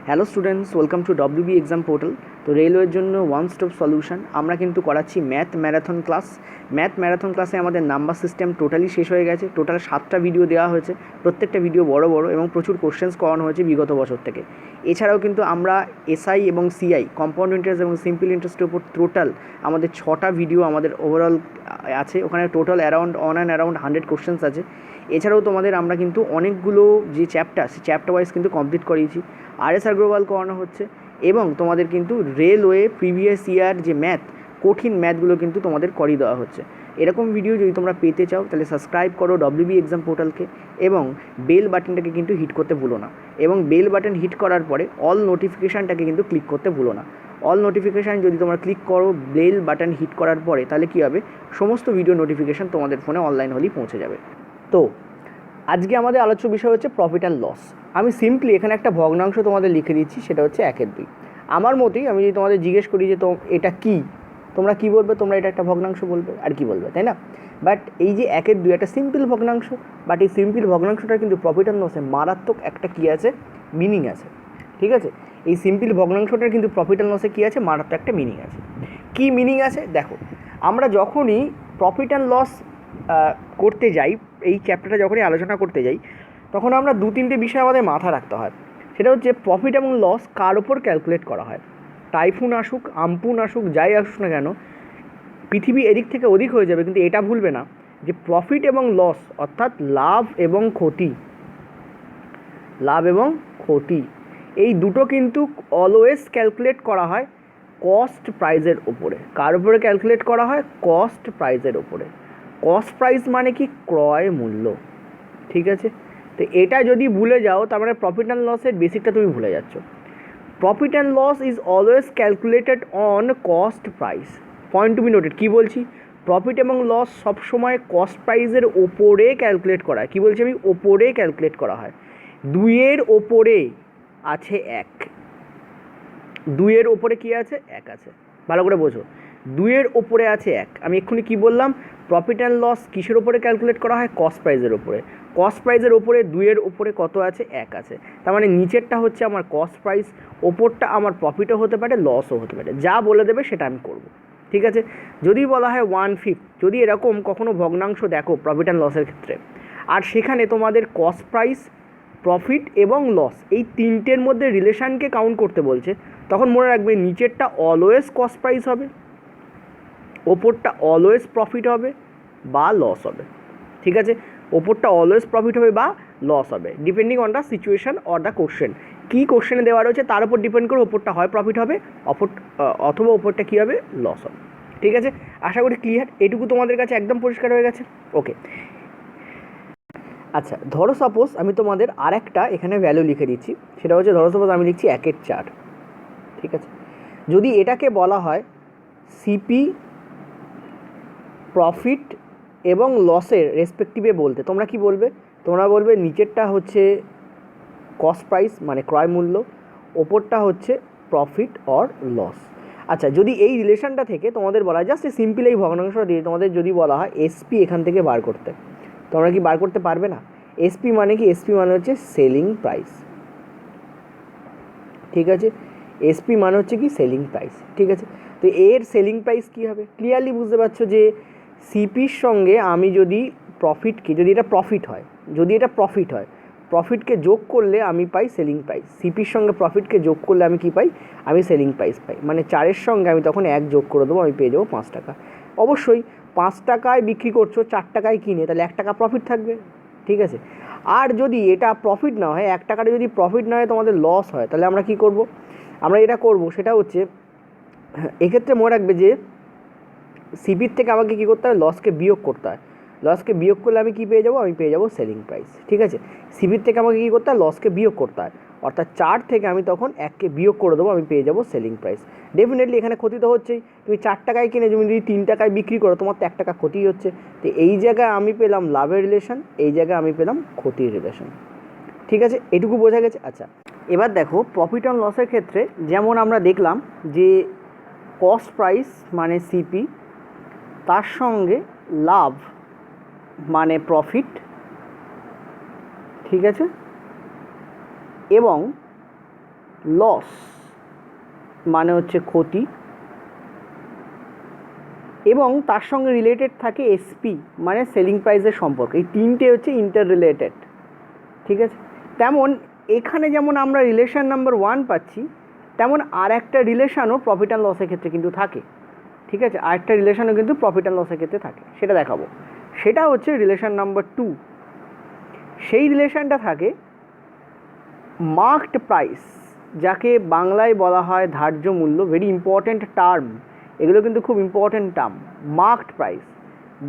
Hello students, welcome to WB exam portal. তো রেলওয়ের জন্য ওয়ান স্টপ সলিউশন আমরা কিন্তু করাচ্ছি math marathon class. Math marathon ক্লাসে আমাদের নাম্বার সিস্টেম টোটালি শেষ হয়ে গেছে। টোটাল 7টা ভিডিও দেওয়া হয়েছে, প্রত্যেকটা ভিডিও বড় বড় এবং প্রচুর কোশ্চেন্স করানো হয়েছে বিগত বছর থেকে। এছাড়াও কিন্তু আমরা এসআই এবং সিআই, কম্পাউন্ড ইন্টারেস্ট এবং সিম্পল ইন্টারেস্টের উপর টোটাল আমাদের 6টা ভিডিও আমাদের ওভারঅল আছে। ওখানে টোটাল অ্যারাউন্ড 100 কোশ্চেন্স আছে। এছাড়াও তোমাদের আমরা কিন্তু অনেকগুলো যে চ্যাপ্টার, সেই চ্যাপ্টার ওয়াইজ কিন্তু কমপ্লিট করিয়েছি। RS অ্যাগ্রোয়াল করানো হচ্ছে এবং তোমাদের কিন্তু রেলওয়ে প্রিভিয়াস ইয়ার যে ম্যাথ, কঠিন ম্যাথগুলো কিন্তু তোমাদের করিয়ে দেওয়া হচ্ছে। এরকম ভিডিও যদি তোমরা পেতে চাও তাহলে সাবস্ক্রাইব করো ডব্লিউবি এক্সাম পোর্টালকে এবং বেল বাটনটাকে কিন্তু হিট করতে ভুলো না। এবং বেল বাটন হিট করার পরে অল নোটিফিকেশানটাকে কিন্তু ক্লিক করতে ভুলো না। অল নোটিফিকেশান যদি তোমরা ক্লিক করো বেল বাটন হিট করার পরে, তাহলে কী হবে, সমস্ত ভিডিও নোটিফিকেশান তোমাদের ফোনে অনলাইন হলেই পৌঁছে যাবে। তো আজকে আমাদের আলোচ্য বিষয় হচ্ছে প্রফিট অ্যান্ড লস। আমি সিম্পলি এখানে একটা ভগ্নাংশ তোমাদের লিখে দিচ্ছি, সেটা হচ্ছে 1/2। আমার মতেই আমি যদি তোমাদের জিজ্ঞেস করি যে তো এটা কী, তোমরা কী বলবে? তোমরা এটা একটা ভগ্নাংশ বলবে, আর কি বলবে, তাই না? বাট এই যে 1/2 একটা সিম্পল ভগ্নাংশ, বাট এই সিম্পল ভগ্নাংশটার কিন্তু প্রফিট অ্যান্ড লসে মারাত্মক একটা কী আছে, মিনিং আছে। ঠিক আছে, এই সিম্পল ভগ্নাংশটার কিন্তু প্রফিট অ্যান্ড লসে কী আছে, মারাত্মক একটা মিনিং আছে। কী মিনিং আছে দেখো, আমরা যখনই প্রফিট অ্যান্ড লস করতে যাই, এই চ্যাপ্টারটা যখনই আলোচনা করতে যাই, তখন আমরা 2-3টে বিষয় আমাদের মাথায় রাখতে হয়। সেটা হচ্ছে প্রফিট এবং লস কার ওপর ক্যালকুলেট করা হয়। টাইফুন আসুক, আমপুন আসুক, যাই আসুক না কেন, পৃথিবী এদিক থেকে ওদিক হয়ে যাবে, কিন্তু এটা ভুলবে না যে প্রফিট এবং লস অর্থাৎ লাভ এবং ক্ষতি, এই দুটো কিন্তু অলওয়েজ ক্যালকুলেট করা হয় কস্ট প্রাইজের ওপরে। কার উপরে ক্যালকুলেট করা হয়? কস্ট প্রাইজের ওপরে। কস্ট প্রাইস মানে কি? ক্রয় মূল্য। ঠিক আছে, তো এটা যদি ভুলে যাও তার মানে প্রফিট অ্যান্ড লসের বেসিকটা তুমি ভুলে যাচ্ছ। Profit and loss is always calculated on cost price. Point to be noted. কী বলছি? প্রফিট এবং লস সবসময় কস্ট প্রাইসের ওপরে ক্যালকুলেট করা হয়। কী বলছি আমি? ওপরে ক্যালকুলেট করা হয়। 2-এর ওপরে আছে 1। 2-এর ওপরে কী আছে? 1 আছে। ভালো করে বোঝো, 2-এর ওপরে আছে 1। আমি এক্ষুনি কী বললাম? প্রফিট অ্যান্ড লস কিসের ওপরে ক্যালকুলেট করা হয়? কস্ট প্রাইসের ওপরে। কস্ট প্রাইসের ওপরে 2-এর ওপরে কত আছে? 1 আছে। তার মানে নিচেরটা হচ্ছে আমার কস্ট প্রাইস, ওপরটা আমার প্রফিটও হতে পারে, লসও হতে পারে। যা বলে দেবে সেটা আমি করব। ঠিক আছে, যদি বলা হয় 1/5, যদি এরকম কখনো ভগ্নাংশ দেখো প্রফিট অ্যান্ড লসের ক্ষেত্রে, আর সেখানে তোমাদের কস্ট প্রাইস, প্রফিট এবং লস এই তিনটের মধ্যে রিলেশানকে কাউন্ট করতে বলছে, তখন মনে রাখবে নিচেরটা অলওয়েজ কস্ট প্রাইস হবে, ওপরটা অলওয়েজ প্রফিট হবে বা লস হবে। ঠিক আছে, ওপরটা অলওয়েজ প্রফিট হবে বা লস হবে, depending on the situation or the question. কী কোশ্চেনে দেওয়া রয়েছে তার উপর ডিপেন্ড করে ওপরটা হয় প্রফিট হবে, অথবা ওপরটা কী হবে? লস হবে। ঠিক আছে, আশা করি ক্লিয়ার। এটুকু তোমাদের কাছে একদম পরিষ্কার হয়ে গেছে। ওকে, আচ্ছা, ধরো সাপোজ আমি তোমাদের আর একটা এখানে ভ্যালু লিখে দিচ্ছি। সেটা হচ্ছে, ধরো সাপোজ আমি লিখছি 1/4। ঠিক আছে, যদি এটাকে বলা হয় সিপি, প্রফিট এবং লসের রেসপেক্টিভে বলতে, তোমরা কি বলবে? তোমরা বলবে নিচেরটা হচ্ছে কস্ট প্রাইস মানে ক্রয় মূল্য, ওপরটা হচ্ছে প্রফিট অর লস। আচ্ছা, যদি এই রিলেশনটা থেকে তোমাদের বলা হয়, জাস্ট সিম্পল এই ভগ্নাংশটা দিয়ে তোমাদের যদি বলা হয় এসপি এখান থেকে বার করতে, তোমরা কি বার করতে পারবে না? এসপি মানে কি? এসপি মানে হচ্ছে সেলিং প্রাইস। ঠিক আছে, এসপি মানে হচ্ছে কি? Selling price. ঠিক আছে, তো এর সেলিং প্রাইস কী হবে? ক্লিয়ারলি বুঝতে পারছো যে সিপির সঙ্গে আমি যদি প্রফিটকে, যদি এটা প্রফিট হয়, প্রফিটকে যোগ করলে আমি পাই সেলিং প্রাইস। সিপির সঙ্গে প্রফিটকে যোগ করলে আমি কি পাই? আমি সেলিং প্রাইস পাই। মানে 4-এর সঙ্গে আমি তখন 1 যোগ করে দেবো, আমি পেয়ে যাবো 5 টাকা। অবশ্যই 5 টাকায় বিক্রি করছো, 4 টাকায় কিনে, তাহলে 1 টাকা প্রফিট থাকবে। ঠিক আছে, আর যদি এটা প্রফিট না হয়, 1 টাকাটা যদি প্রফিট না হয়, তোমাদের লস হয়, তাহলে আমরা কি করব? আমরা এটা করব, সেটা হচ্ছে, এক্ষেত্রে মনে রাখবে যে সিপির থেকে আমাকে কী করতে হয়? লসকে বিয়োগ করতে হয়। লসকে বিয়োগ করলে আমি কী পেয়ে যাবো? আমি পেয়ে যাবো সেলিং প্রাইস। ঠিক আছে, সিপির থেকে আমাকে কী করতে হয়? লসকে বিয়োগ করতে হয়, অর্থাৎ 4 থেকে আমি তখন 1কে বিয়োগ করে দেবো, আমি পেয়ে যাবো সেলিং প্রাইস। ডেফিনেটলি এখানে ক্ষতি তো হচ্ছেই। তুমি 4 টাকায় কিনে তুমি যদি 3 টাকায় বিক্রি করো, তোমার তো 1 টাকা ক্ষতিই হচ্ছে। তো এই জায়গায় আমি পেলাম লাভের রিলেশন, এই জায়গায় আমি পেলাম ক্ষতির রিলেশন। ঠিক আছে, এটুকু বোঝা গেছে? আচ্ছা, এবার দেখো প্রফিট অ্যান্ড লসের ক্ষেত্রে যেমন আমরা দেখলাম যে কস্ট প্রাইস মানে সিপি, তার সঙ্গে লাভ মানে প্রফিট। ঠিক আছে, এবং লস মানে হচ্ছে ক্ষতি, এবং তার সঙ্গে রিলেটেড থাকে এসপি মানে সেলিং প্রাইসের সম্পর্ক। এই তিনটে হচ্ছে ইন্টার রিলেটেড, ঠিক আছে। তেমন এখানে যেমন আমরা রিলেশন নাম্বার 1 পাচ্ছি, তেমন আর একটা রিলেশনও প্রফিট অ্যান্ড লসের ক্ষেত্রে কিন্তু থাকে, ঠিক আছে। আরেকটা রিলেশনও কিন্তু প্রফিট অ্যান্ড লসের ক্ষেত্রে থাকে, সেটা দেখাবো। সেটা হচ্ছে রিলেশন নাম্বার 2। সেই রিলেশনটা থাকে মার্কড প্রাইস, যাকে বাংলায় বলা হয় ধার্য মূল্য। ভেরি ইম্পর্ট্যান্ট টার্ম, এগুলো কিন্তু খুব ইম্পর্ট্যান্ট টার্ম। মার্কড প্রাইস,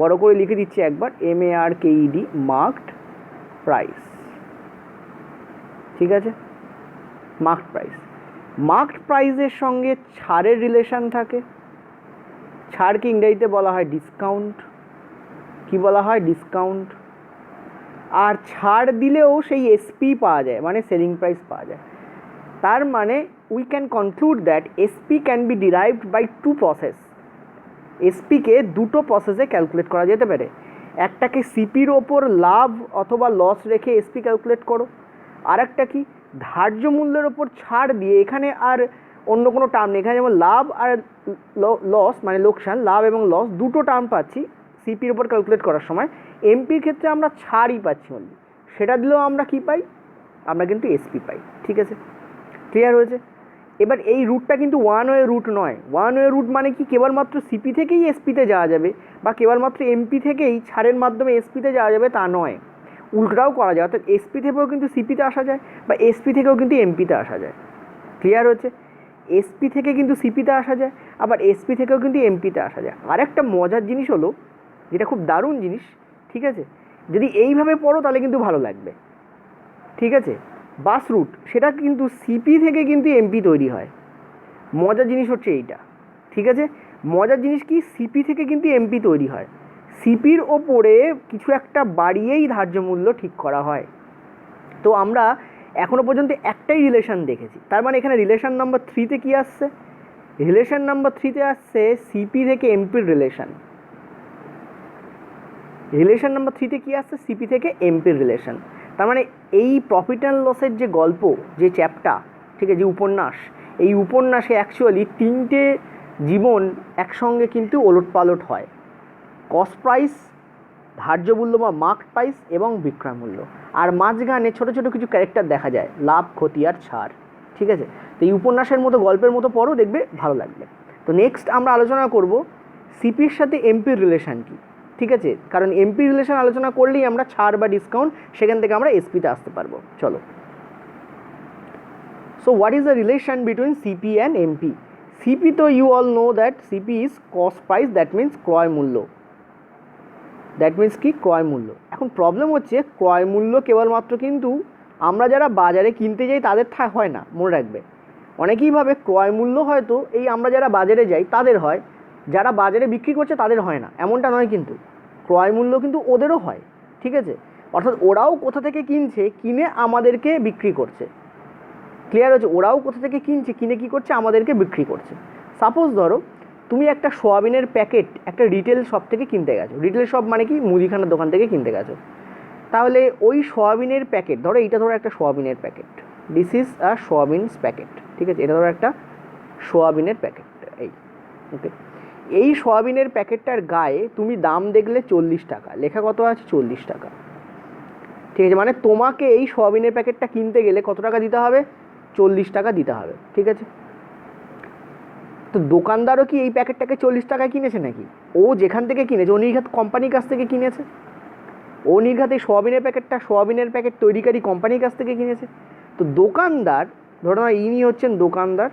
বড় করে লিখে দিচ্ছি একবার, MARKED, মার্কড প্রাইস, ঠিক আছে। মার্কড প্রাইস, মার্কড প্রাইসের সঙ্গে ছাড়ের রিলেশন থাকে। ছাড়কে ইংরেজিতে বলা হয় ডিসকাউন্ট। কি বলা হয়? ডিসকাউন্ট। আর ছাড় দিলেও সেই এসপি পাওয়া যায়, মানে সেলিং প্রাইস পাওয়া যায়। তার মানে we can conclude that SP can be derived by 2 process. এসপিকে দুটো প্রসেসে ক্যালকুলেট করা যেতে পারে। একটাকে সিপির ওপর লাভ অথবা লস রেখে এসপি ক্যালকুলেট করো, আর একটা কি ধার্য মূল্যের ওপর ছাড় দিয়ে। এখানে আর অন্য কোনো টার্ম নেই, এখানে যেমন লাভ আর লস মানে লোকসান, লাভ এবং লস দুটো টার্ম পাচ্ছি সিপির ওপর ক্যালকুলেট করার সময়। এমপির ক্ষেত্রে আমরা ছাড়ই পাচ্ছি অনলি, সেটা দিলেও আমরা কি পাই? আমরা কিন্তু এসপি পাই, ঠিক আছে। ক্লিয়ার হয়েছে? এবার এই রুটটা কিন্তু ওয়ান ওয়ে রুট নয়। ওয়ান ওয়ে রুট মানে কি কেবলমাত্র সিপি থেকেই এসপিতে যাওয়া যাবে, বা কেবলমাত্র এমপি থেকেই ছাড়ের মাধ্যমে এসপিতে যাওয়া যাবে তা নয়, উল্টোটাও করা যায়। অর্থাৎ এসপি থেকেও কিন্তু সিপিতে আসা যায়, বা এসপি থেকেও কিন্তু এমপিতে আসা যায়। ক্লিয়ার হচ্ছে? এসপি থেকে কিন্তু সিপিতে আসা যায়, আবার এসপি থেকেও কিন্তু এমপিতে আসা যায়। আরেকটা মজার জিনিস হলো, যেটা খুব দারুণ জিনিস, ঠিক আছে, যদি এইভাবে পড়ো তাহলে কিন্তু ভালো লাগবে, ঠিক আছে। বাস রুট, সেটা কিন্তু সিপি থেকে কিন্তু এমপি তৈরি হয়। মজার জিনিস হচ্ছে এইটা, ঠিক আছে। মজার জিনিস কি, সিপি থেকে কিন্তু এমপি তৈরি হয়। সিপির ওপরে কিছু একটা বাড়িয়েই ধার্য মূল্য ঠিক করা হয়। তো আমরা এখনো পর্যন্ত একটাই রিলেশন দেখেছি, তার মানে এখানে রিলেশন নাম্বার 3তে কি আসছে? রিলেশন নাম্বার 3তে আসছে সিপি থেকে এমপির রিলেশন। রিলেশন নাম্বার 3তে কি আসছে? সিপি থেকে এমপির রিলেশন। তার মানে এই প্রফিট অ্যান্ড লসের যে গল্প, যে চ্যাপ্টার, ঠিক আছে, যে উপন্যাস, এই উপন্যাসে অ্যাকচুয়ালি 3টে জীবন একসঙ্গে কিন্তু ওলটপালট হয়। কস্ট প্রাইস, ধার্য মূল্য বা মার্কড প্রাইস, এবং বিক্রয় মূল্য। আর মাঝখানে ছোটো ছোটো কিছু ক্যারেক্টার দেখা যায়, লাভ, ক্ষতি আর ছাড়, ঠিক আছে। তো এই উপন্যাসের মতো গল্পের মতো পড়ো, দেখবে ভালো লাগবে। তো নেক্সট আমরা আলোচনা করব সিপির সাথে এমপির রিলেশান কী, ঠিক আছে। কারণ এমপি রিলেশন আলোচনা করলেই আমরা ছাড় বা ডিসকাউন্ট, সেখান থেকে আমরা এসপিতে আসতে পারবো। চলো। So what is the relation between CP and MP? CP, তো you all know that CP is cost price, that means ক্রয় মূল্য। দ্যাট মিন্স কি? ক্রয় মূল্য। এখন প্রবলেম হচ্ছে ক্রয় মূল্য কেবলমাত্র কিন্তু আমরা যারা বাজারে কিনতে যাই তাদের হয় না, মনে রাখবে। অনেকেই ভাবে ক্রয় মূল্য হয়তো এই আমরা যারা বাজারে যাই তাদের হয়, যারা বাজারে বিক্রি করছে তাদের হয় না, এমনটা নয়। কিন্তু ক্রয় মূল্য কিন্তু ওদেরও হয়, ঠিক আছে। অর্থাৎ ওরাও কোথা থেকে কিনছে, কিনে আমাদেরকে বিক্রি করছে। ক্লিয়ার হচ্ছে? ওরাও কোথা থেকে কিনছে, কিনে কী করছে, আমাদেরকে বিক্রি করছে। সাপোজ ধরো তুমি একটা সোয়াবিনের প্যাকেট একটা রিটেল শপ থেকে কিনতে গেছো। রিটেল শপ মানে কি? মুদিখানার দোকান থেকে কিনতে গেছো। তাহলে ওই সোয়াবিনের প্যাকেট, ধরো এইটা ধরো একটা সোয়াবিনের packet, this is a soyabeans packet, ঠিক আছে। এটা ধরো একটা সোয়াবিনের প্যাকেট, এই ওকে। এই সোয়াবিনের প্যাকেটটার গায়ে তুমি দাম দেখলে 40 টাকা, লেখা কত আছে? 40 টাকা, ঠিক আছে। মানে তোমাকে এই সোয়াবিনের প্যাকেটটা কিনতে গেলে কত টাকা দিতে হবে? 40 টাকা দিতে হবে, ঠিক আছে। তো দোকানদারও কি এই প্যাকেটটাকে 40 টাকায় কিনেছে নাকি? ও যেখান থেকে কিনেছে, ও নির্ঘাত কোম্পানির কাছ থেকে কিনেছে। ও নির্ঘাত এই সোয়াবিনের প্যাকেট তৈরিকারী কোম্পানির কাছ থেকে কিনেছে। তো দোকানদার, ধরো না ইনি হচ্ছেন দোকানদার,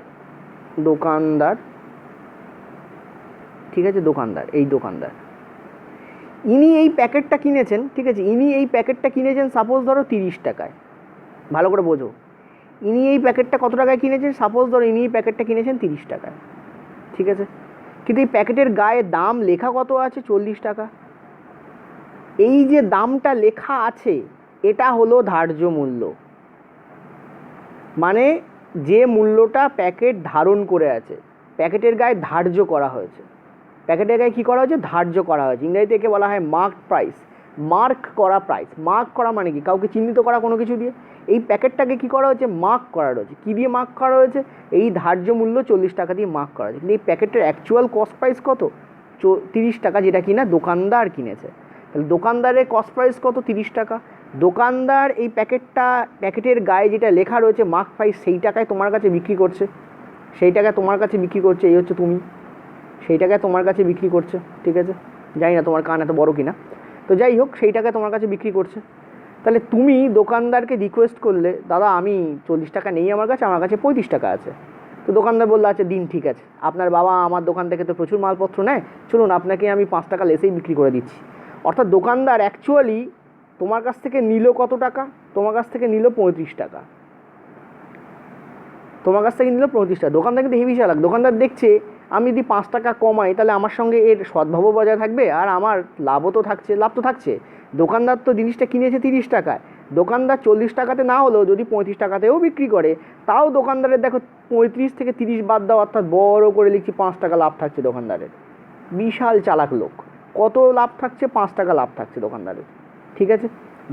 ঠিক আছে, এই দোকানদার ইনি এই প্যাকেটটা কিনেছেন, ঠিক আছে। ইনি এই প্যাকেটটা কিনেছেন সাপোজ ধরো 30 টাকায়। ভালো করে বোঝো, ইনি এই প্যাকেটটা কত টাকায় কিনেছেন? সাপোজ ধরো ইনি এই প্যাকেটটা কিনেছেন 30 টাকায়, ঠিক আছে। কিন্তু এই প্যাকেটের গায়ে দাম লেখা কত আছে? 40 টাকা। এই যে দামটা লেখা আছে এটা হলো ধার্য মূল্য, মানে যে মূল্যটা প্যাকেট ধারণ করে আছে, প্যাকেটের গায়ে ধার্য করা হয়েছে। প্যাকেটের গায়ে কী করা হয়েছে? ধার্য করা হয়েছে। ইংরেজিতে একে বলা হয় মার্কড প্রাইস। মার্ক করা প্রাইস। মার্ক করা মানে কি? কাউকে চিহ্নিত করা কোনো কিছু দিয়ে। এই প্যাকেটটাকে কী করা হয়েছে? মার্ক করা রয়েছে। কী দিয়ে মার্ক করা হয়েছে? এই ধার্য মূল্য 40 টাকা দিয়ে মার্ক করা হয়েছে। কিন্তু এই প্যাকেটের অ্যাকচুয়াল কস্ট প্রাইস কত? 30 টাকা, যেটা কিনা দোকানদার কিনেছে। তাহলে দোকানদারের কস্ট প্রাইস কত? 30 টাকা। দোকানদার এই প্যাকেটের গায়ে যেটা লেখা রয়েছে মার্ক প্রাইস, সেই টাকায় তোমার কাছে বিক্রি করছে। সেই টাকায় তোমার কাছে বিক্রি করছে, এই হচ্ছে তুমি। সেই টাকায় তোমার কাছে বিক্রি করছে, ঠিক আছে? জানি না তোমার কান এত বড় কিনা, তো যাই হোক, সেই টাকায় তোমার কাছে বিক্রি করছে। তাহলে তুমি দোকানদারকে রিকোয়েস্ট করলে, দাদা আমি 40 টাকা নেই আমার কাছে 35 টাকা আছে। তো দোকানদার বললো আচ্ছা দিন, ঠিক আছে, আপনার বাবা আমার দোকান থেকে তো প্রচুর মালপত্র নেয়, চলুন আপনাকে আমি 5 টাকা লেসেই বিক্রি করে দিচ্ছি। অর্থাৎ দোকানদার অ্যাকচুয়ালি তোমার কাছ থেকে নিল কত টাকা? তোমার কাছ থেকে নিল 35 টাকা। তোমার কাছ থেকে নিল 35 টাকা। দোকানদার কিন্তু হেভি চালাক। দোকানদার দেখছে আমি যদি 5 টাকা কমাই তাহলে আমার সঙ্গে এর সদ্ভাবও বজায় থাকবে, আর আমার লাভ তো থাকছে। দোকানদার তো জিনিসটা কিনেছে 30 টাকায়। দোকানদার 40 টাকাতে না হলেও যদি 35 টাকাতেও বিক্রি করে, তাও দোকানদারের দেখো 35 থেকে 30 বাদ দাও, অর্থাৎ বড় করে লিখছি 5 টাকা লাভ থাকছে দোকানদারের। বিশাল চালাক লোক। কত লাভ থাকছে? 5 টাকা লাভ থাকছে দোকানদারের, ঠিক আছে?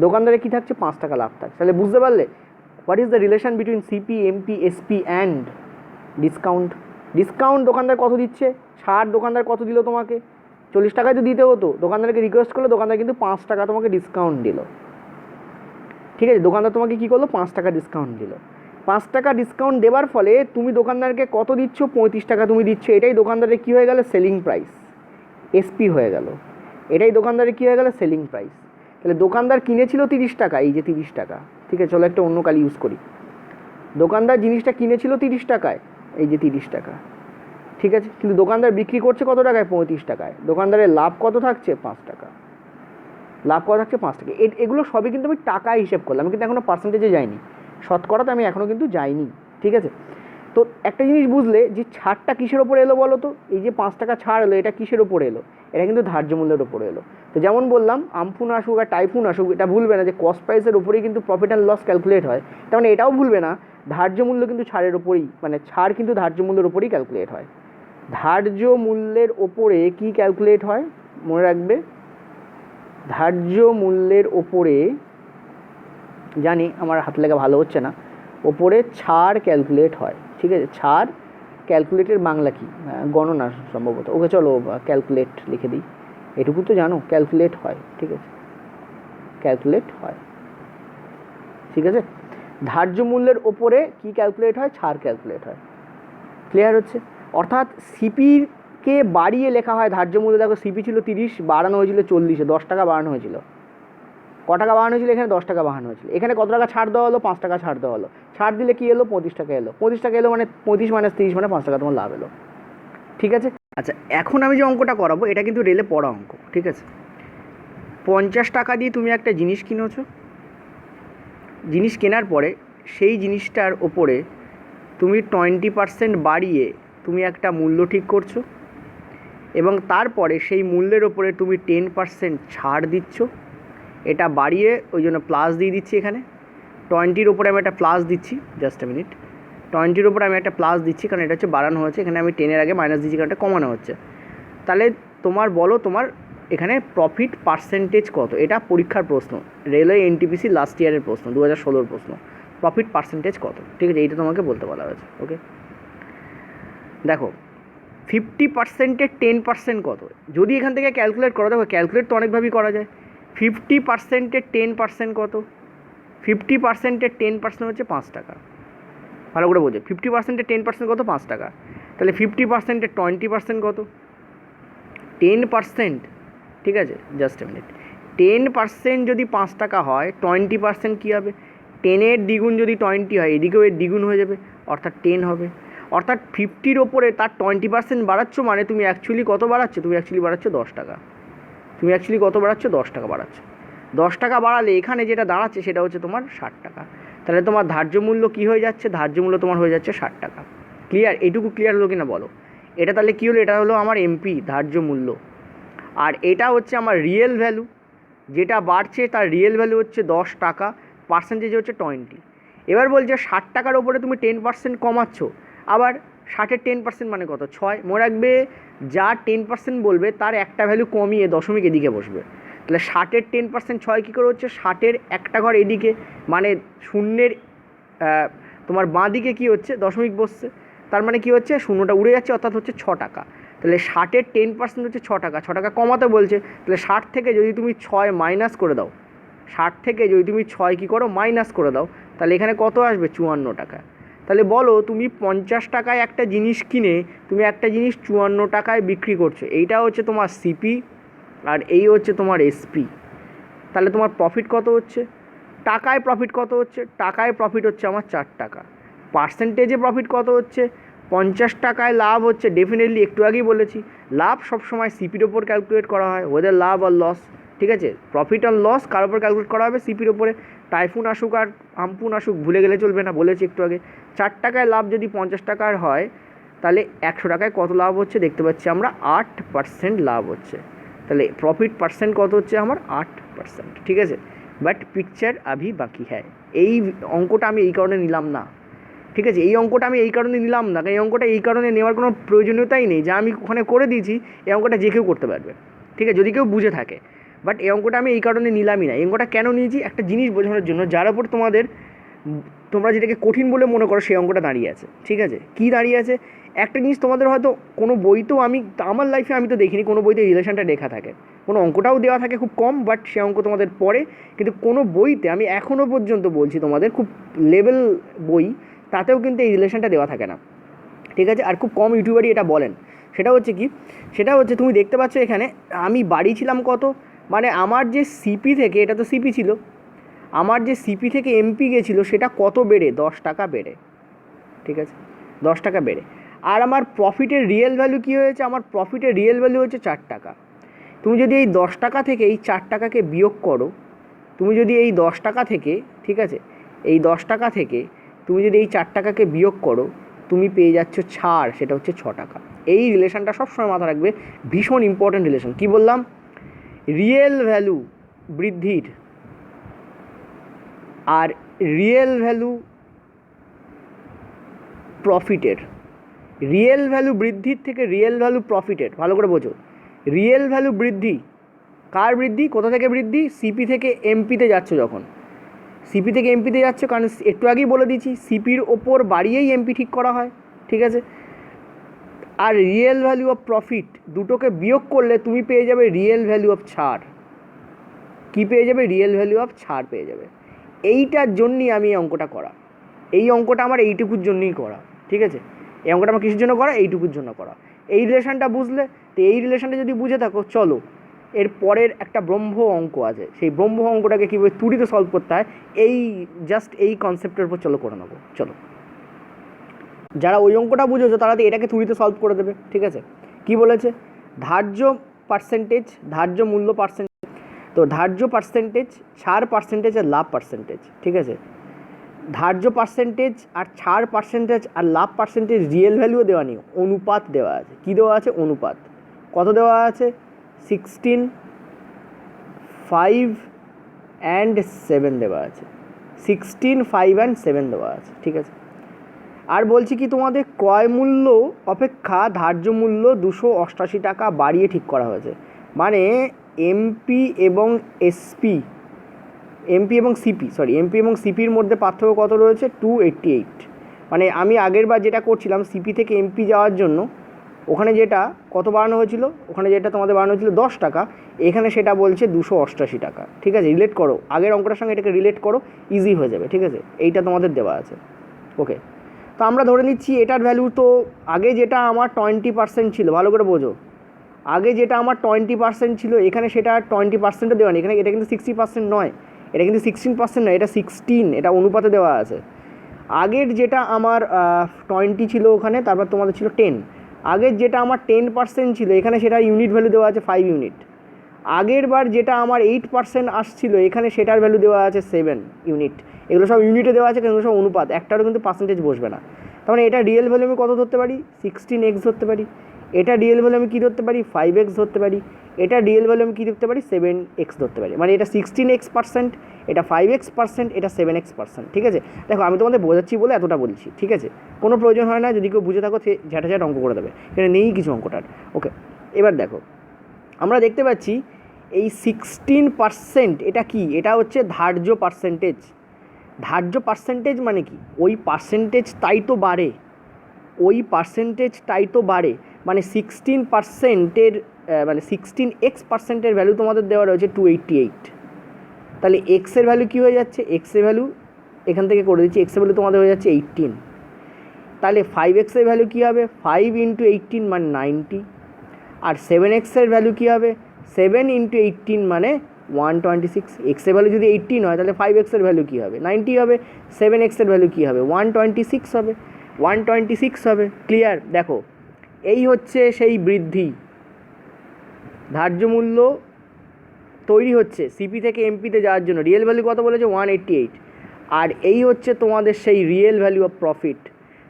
দোকানদারের কী থাকছে? 5 টাকা লাভ থাকছে। তাহলে বুঝতে পারলে what is the relation between CP, MP, SP and discount? Discount দোকানদার কত দিচ্ছে, ছাড় দোকানদার কত দিল তোমাকে? 40 টাকায় তো দিতে হতো, দোকানদারকে রিকোয়েস্ট করলো, দোকানদার কিন্তু 5 টাকা তোমাকে ডিসকাউন্ট দিল, ঠিক আছে? দোকানদার তোমাকে কী করলো? 5 টাকা ডিসকাউন্ট দিল। 5 টাকা ডিসকাউন্ট দেওয়ার ফলে তুমি দোকানদারকে কত দিচ্ছ? 35 টাকা তুমি দিচ্ছ। এটাই দোকানদারের কী হয়ে গেল? সেলিং প্রাইস, এসপি হয়ে গেল। এটাই দোকানদারের কী হয়ে গেল? Selling price. তাহলে দোকানদার কিনেছিল 30 টাকা, এই যে 30 টাকা, ঠিক আছে? চলো একটা অন্য কালি ইউজ করি। দোকানদার জিনিসটা কিনেছিল 30 টাকায়, এই যে 30 টাকা, ঠিক আছে? কিন্তু দোকানদার বিক্রি করছে কত টাকায়? 35 টাকায়। দোকানদারের লাভ কত থাকছে? 5 টাকা। লাভ কত থাকছে? 5 টাকা। এগুলো সবই কিন্তু আমি টাকা হিসেব করলাম, আমি কিন্তু এখনও পার্সেন্টেজে যাইনি, শতকরাতে আমি এখনও কিন্তু যাইনি, ঠিক আছে? তো একটা জিনিস বুঝলে যে ছাড়টা কিসের ওপরে এলো বলো তো? এই যে 5 টাকা ছাড় এলো, এটা কিসের ওপরে এলো? এটা কিন্তু ধার্য মূল্যের ওপরে এলো। তো যেমন বললাম, আমফুন আসুক আর টাইফুন আসুক, এটা ভুলবে না যে কস্ট প্রাইসের ওপরেই কিন্তু প্রফিট অ্যান্ড লস ক্যালকুলেট হয়। তার মানে এটাও ভুলবে না ধার্য মূল্য কিন্তু ছাড়ের ওপরেই, মানে ছাড় কিন্তু ধার্য মূল্যের ওপরেই ক্যালকুলেট হয়। ধার্য মূল্যের ওপরে কি ক্যালকুলেট হয়? মনে রাখবে, ধার্য মূল্যের ওপরে, জানি আমার হাত লেখা ভালো হচ্ছে না, ওপরে ছাড় ক্যালকুলেট হয়, ঠিক আছে? ছাড় ক্যালকুলেটের বাংলা কি? গণনা সম্ভবত। ওকে চলো ক্যালকুলেট লিখে দিই, এটুকু তো জানো, ক্যালকুলেট হয়, ঠিক আছে? ক্যালকুলেট হয়, ঠিক আছে? ধার্য মূল্যের ওপরে কি ক্যালকুলেট হয়? ছাড় ক্যালকুলেট হয়। ক্লিয়ার হচ্ছে? অর্থাৎ সিপিকে বাড়িয়ে লেখা হয় ধার্য মূল্য। দেখো সিপি ছিল 30, বাড়ানো হয়েছিল 40-এ, 10 টাকা বাড়ানো হয়েছিল। ক টাকা বাড়ানো হয়েছিল? এখানে 10 টাকা বাড়ানো হয়েছিল। এখানে কত টাকা ছাড় দেওয়া হলো? 5 টাকা ছাড় দেওয়া হলো। ছাড় দিলে কি এলো? 35 টাকা এলো। 35 টাকা এলো মানে 35 - 30 মানে 5 টাকা তোমার লাভ এলো, ঠিক আছে? আচ্ছা, এখন আমি যে অঙ্কটা করাবো এটা কিন্তু রেলে পড়া অঙ্ক, ঠিক আছে? 50 টাকা দিয়ে তুমি একটা জিনিস কিনেছো। জিনিস কেনার পরে সেই জিনিসটার ওপরে তুমি 20% বাড়িয়ে তুমি একটা মূল্য ঠিক করছো, এবং তারপরে সেই মূল্যের ওপরে তুমি 10% ছাড় দিচ্ছ। এটা বাড়িয়ে ওই জন্য প্লাস দিয়ে দিচ্ছি এখানে। 20-র ওপরে আমি একটা প্লাস দিচ্ছি, জাস্ট এ মিনিট। 20-র ওপরে আমি একটা প্লাস দিচ্ছি কারণ এটা হচ্ছে বাড়ানো হয়েছে, এখানে আমি 10-এর আগে মাইনাস দিচ্ছি কারণ এটা কমানো হচ্ছে। তাহলে তোমার বলো, তোমার এখানে প্রফিট পার্সেন্টেজ কত? এটা পরীক্ষার প্রশ্ন, রেলওয়ে এনটিপিসি লাস্ট ইয়ারের প্রশ্ন, 2016-র প্রশ্ন। প্রফিট পার্সেন্টেজ কত, ঠিক আছে? এইটা তোমাকে বলতে বলা হয়েছে, ওকে? দেখো 50%-এর 10% কত? যদি এখান থেকে ক্যালকুলেট করো, দেখো ক্যালকুলেট তো অনেকভাবেই করা যায়। 50%-এর 10% কত? 50%-এর 10% হচ্ছে 5 টাকা। ভালো করে বোঝো, 50%-এর 10% কত? 5 টাকা। তাহলে 50%-এর 20% কত? 10%, ঠিক আছে? Just a minute. 10% যদি 5 টাকা হয়, 20% কী হবে? 10-এর দ্বিগুণ যদি 20 হয়, এদিকেও এর দ্বিগুণ হয়ে যাবে, অর্থাৎ 10 হবে। অর্থাৎ 50-র ওপরে তার 20% বাড়াচ্ছ, মানে তুমি অ্যাকচুয়ালি কত বাড়াচ্ছ? তুমি অ্যাকচুয়ালি বাড়াচ্ছ 10 টাকা। তুমি অ্যাকচুয়ালি কত বাড়াচ্ছ? 10 টাকা বাড়াচ্ছ। 10 টাকা বাড়ালে এখানে যেটা দাঁড়াচ্ছে সেটা হচ্ছে তোমার 60 টাকা। তাহলে তোমার ধার্য মূল্য কী হয়ে যাচ্ছে? ধার্য মূল্য তোমার হয়ে যাচ্ছে 60 টাকা। ক্লিয়ার? এইটুকু ক্লিয়ার হলো কি না বলো? এটা তাহলে কী হলো? এটা হলো আমার এমপি, ধার্য মূল্য। আর এটা হচ্ছে আমার রিয়েল ভ্যালু, যেটা বাড়ছে তার রিয়েল ভ্যালু হচ্ছে 10 টাকা, পার্সেন্টেজ হচ্ছে 20। এবার বলছে 60 টাকার ওপরে তুমি 10% কমাচ্ছ। আবার 60-এর 10% মানে কত? 6। মনে রাখবে, যা 10% বলবে তার একটা ভ্যালু কমিয়ে দশমিক এদিকে বসবে। তাহলে 60-এর 10% 6 কী করে হচ্ছে, 60-এর একটা ঘর এদিকে, মানে শূন্যের তোমার বাঁ দিকে কী হচ্ছে, দশমিক বসছে, তার মানে কী হচ্ছে, শূন্যটা উড়ে যাচ্ছে, অর্থাৎ হচ্ছে 6 টাকা। তাহলে 60-এর 10% হচ্ছে 6 টাকা, 6 টাকা কমাতে বলছে। তাহলে 60 থেকে যদি তুমি 6 মাইনাস করে দাও, 60 থেকে যদি তুমি 6 কী করো, মাইনাস করে দাও, তাহলে এখানে কত আসবে, 54 টাকা। তাহলে বলো তুমি 50 টাকায় একটা জিনিস কিনে তুমি একটা জিনিস 54 টাকায় বিক্রি করছো, এইটা হচ্ছে তোমার সিপি আর এই হচ্ছে তোমার এসপি। তাহলে তোমার প্রফিট কত হচ্ছে, টাকায় প্রফিট কত হচ্ছে, টাকায় প্রফিট হচ্ছে আমার 4 টাকা। পার্সেন্টেজে প্রফিট কত হচ্ছে, 50 টাকায় লাভ হচ্ছে, ডেফিনেটলি একটু আগেই বলেছি লাভ সবসময় সিপির ওপর ক্যালকুলেট করা হয়, ওদের লাভ আর লস, ঠিক আছে। প্রফিট আর লস কার ওপর ক্যালকুলেট করা হবে, সিপির ওপরে। টাইফুন আসুক আর আমফুন আসুক ভুলে গেলে চলবে না, বলেছি একটু আগে। 4 টাকায় লাভ যদি 50 টাকার হয়, তাহলে 100 টাকায় কত লাভ হচ্ছে দেখতে পাচ্ছি আমরা, 8% লাভ হচ্ছে। তাহলে প্রফিট পার্সেন্ট কত হচ্ছে আমার, 8%, ঠিক আছে। বাট পিকচার আভি বাকি হ্যায়। এই অঙ্কটা আমি এই কারণে নিলাম না, ঠিক আছে, এই অঙ্কটা আমি এই কারণে নিলাম না, এই অঙ্কটা এই কারণে নেওয়ার কোনো প্রয়োজনীয়তাই নেই, যা আমি ওখানে করে দিয়েছি এই অঙ্কটা যে কেউ করতে পারবে, ঠিক আছে, যদি কেউ বুঝে থাকে। বাট এই অঙ্কটা আমি এই কারণে নিলামই না। এই অঙ্কটা কেন নিয়েছি, একটা জিনিস বোঝানোর জন্য, যার ওপর তোমরা যেটাকে কঠিন বলে মনে করো সেই অঙ্কটা দাঁড়িয়ে আছে, ঠিক আছে। কী দাঁড়িয়ে আছে, একটা জিনিস তোমাদের হয়তো কোনো বইতেও, আমার লাইফে আমি তো দেখিনি কোনো বইতে রিলেশনটা লেখা থাকে, কোনো অঙ্কটাও দেওয়া থাকে খুব কম, বাট সে অঙ্ক তোমাদের পড়ে, কিন্তু কোনো বইতে আমি এখনও পর্যন্ত বলছি তোমাদের, খুব লেভেল বই, তাতেও কিন্তু এই রিলেশনটা দেওয়া থাকে না, ঠিক আছে। আর খুব কম ইউটিউবারই এটা বলেন। সেটা হচ্ছে কি, সেটা হচ্ছে তুমি দেখতে পাচ্ছ এখানে আমি বাড়ি ছিলাম কত, মানে আমার যে সিপি থেকে, এটা তো সিপি ছিল, আমার যে সিপি থেকে এমপি গেছিলো সেটা কত বেড়ে, 10 টাকা বেড়ে, ঠিক আছে, 10 টাকা বেড়ে। আর আমার প্রফিটের রিয়েল ভ্যালু কী হয়েছে, আমার প্রফিটের রিয়েল ভ্যালু হচ্ছে 4 টাকা। তুমি যদি এই 10 টাকা থেকে এই 4 টাকাকে বিয়োগ করো, তুমি যদি এই 10 টাকা থেকে, ঠিক আছে, এই 10 টাকা থেকে তুমি যদি এই 4 টাকাকে বিয়োগ করো, তুমি পেয়ে যাচ্ছ ছাড়, সেটা হচ্ছে 6 টাকা। এই রিলেশনটা সবসময় মাথা রাখবে, ভীষণ ইম্পর্ট্যান্ট রিলেশন। কী বললাম, রিয়েল ভ্যালু বৃদ্ধির আর রিয়েল ভ্যালু প্রফিটের, রিয়েল ভ্যালু বৃদ্ধির থেকে রিয়েল ভ্যালু প্রফিটের, ভালো করে বোঝো, রিয়েল ভ্যালু বৃদ্ধি কার বৃদ্ধি, কোথা থেকে বৃদ্ধি, সিপি থেকে এমপিতে যাচ্ছ, যখন সিপি থেকে এমপিতে যাচ্ছ, কারণ একটু আগেই বলে দিচ্ছি সিপির ওপর বাড়িয়েই এমপি ঠিক করা হয়, ঠিক আছে। আর রিয়েল ভ্যালু অফ প্রফিট দুটোকে বিয়োগ করলে তুমি পেয়ে যাবে রিয়েল ভ্যালু অফ ছাড়। কী পেয়ে যাবে, রিয়েল ভ্যালু অফ ছাড় পেয়ে যাবে। এইটার জন্যই আমি এই অঙ্কটা করা, এই অঙ্কটা আমার এইটুকুর জন্যই করা, ঠিক আছে। এই অঙ্কটা আমার কিসের জন্য করা, এইটুকুর জন্য করা। এই রিলেশনটা বুঝলে, তো এই রিলেশনটা যদি বুঝে থাকো, চলো এর পরের একটা ব্রহ্ম অঙ্ক আছে, সেই ব্রহ্ম অঙ্কটাকে কীভাবে তুড়িতে সলভ করতে হয়, এই জাস্ট এই কনসেপ্টের উপর চলো করে নেবো। চলো, যারা ওই অঙ্কটা বুঝেছো তারা তো এটাকে তুড়িতে সলভ করে দেবে, ঠিক আছে। কি বলেছে, ধার্য পার্সেন্টেজ, ধার্য মূল্য পার্সেন্টেজ, তো ধার্য পার্সেন্টেজ, ছাড় পার্সেন্টেজ আর লাভ পার্সেন্টেজ, ঠিক আছে। ধার্য পার্সেন্টেজ আর ছাড় পার্সেন্টেজ আর লাভ পার্সেন্টেজ রিয়েল ভ্যালুও দেওয়া নেই, অনুপাত দেওয়া আছে। কী দেওয়া আছে, অনুপাত। কত দেওয়া আছে, 16, 5 and 7 দেওয়া আছে, 16, 5 and 7 দেওয়া আছে, ঠিক আছে। আর বলছি কি, তোমাদের ক্রয় মূল্য অপেক্ষা ধার্য মূল্য 288 টাকা বাড়িয়ে ঠিক করা হয়েছে, মানে এমপি এবং এসপি, এমপি এবং সিপির মধ্যে পার্থক্য কত রয়েছে, 288। মানে আমি আগের বার যেটা করছিলাম সিপি থেকে এমপি যাওয়ার জন্য, ওখানে যেটা কত বাড়ানো হয়েছিল, ওখানে যেটা তোমাদের বাড়ানো হয়েছিল 10 টাকা, এখানে সেটা বলছে 288 টাকা, ঠিক আছে। রিলেট করো, আগের অঙ্কটার সঙ্গে এটাকে রিলেট করো, ইজি হয়ে যাবে, ঠিক আছে। এইটা তোমাদের দেওয়া আছে, ওকে। তো আমরা ধরে নিচ্ছি এটার ভ্যালু, তো আগে যেটা আমার 20% ছিল, ভালো করে বোঝো, আগে যেটা আমার 20% ছিল, এখানে সেটা 20%ও দেওয়া নেই, এখানে এটা কিন্তু 60% নয়, এটা কিন্তু 16% নয়, এটা 16, এটা অনুপাতে দেওয়া আছে। আগের যেটা আমার 20 ছিল ওখানে, তারপর তোমাদের ছিল 10, আগের যেটা আমার 10% ছিল, এখানে সেটা ইউনিট ভ্যালু দেওয়া আছে 5 ইউনিট। আগের বার যেটা আমার 8% আসছিল, এখানে সেটার ভ্যালু দেওয়া আছে 7 ইউনিট। এগুলো সব ইউনিটে দেওয়া আছে, কিন্তু সব অনুপাত, একটারও কিন্তু পার্সেন্টেজ বসবে না। তার মানে এটা রিয়েল ভ্যালু আমি কত ধরতে পারি, 16x ধরতে পারি। এটা রিয়েল ভ্যালু আমি কী ধরতে পারি, 5x ধরতে পারি। এটা রিয়েল ভ্যালু আমি কী ধরতে পারি, 7x ধরতে পারি। মানে এটা 16x%, এটা 5x%, এটা 7x%, ঠিক আছে। দেখো আমি তোমাদের বোঝাচ্ছি বলে এতটা বলছি, ঠিক আছে। কোনো প্রয়োজন হয় না, যদি কেউ বুঝে থাকো ঝাঁটা অঙ্ক করে দেবে, এখানে নেই কিছু অঙ্কটার, ওকে। এবার দেখো, আমরা দেখতে পাচ্ছি এই 16% এটা কি? এটা হচ্ছে ধার্য পার্সেন্টেজ। ধার্য পার্সেন্টেজ মানে কি? ওই পার্সেন্টেজ তাই তো বাড়ে, ওই পার্সেন্টেজ তাই তো বাড়ে। মানে 16%-এর মানে 16x% ভ্যালু তোমাদের দেওয়া রয়েছে 288। তাহলে এক্সের ভ্যালু কী হয়ে যাচ্ছে? এক্সের ভ্যালু এখান থেকে করে দিচ্ছি, এক্সের ভ্যালু তোমাদের হয়ে যাচ্ছে 18। তাহলে 5x-এর ভ্যালু কী হবে? 5 × 18 মানে 90। আর 7x-এর ভ্যালু কী হবে? 7 × 18 মানে 126। এক্সের ভ্যালু যদি 18 হয় তাহলে 5x-এর ভ্যালু কী হবে? 90 হবে। 7x-এর ভ্যালু কী হবে? 126 হবে। 126 হবে। ক্লিয়ার? দেখো, এই হচ্ছে সেই বৃদ্ধি। ধার্য মূল্য তৈরি হচ্ছে সিপি থেকে এমপিতে যাওয়ার জন্য। রিয়েল ভ্যালু কত বলেছে? 188। আর এই হচ্ছে তোমাদের সেই রিয়েল ভ্যালু অফ প্রফিট।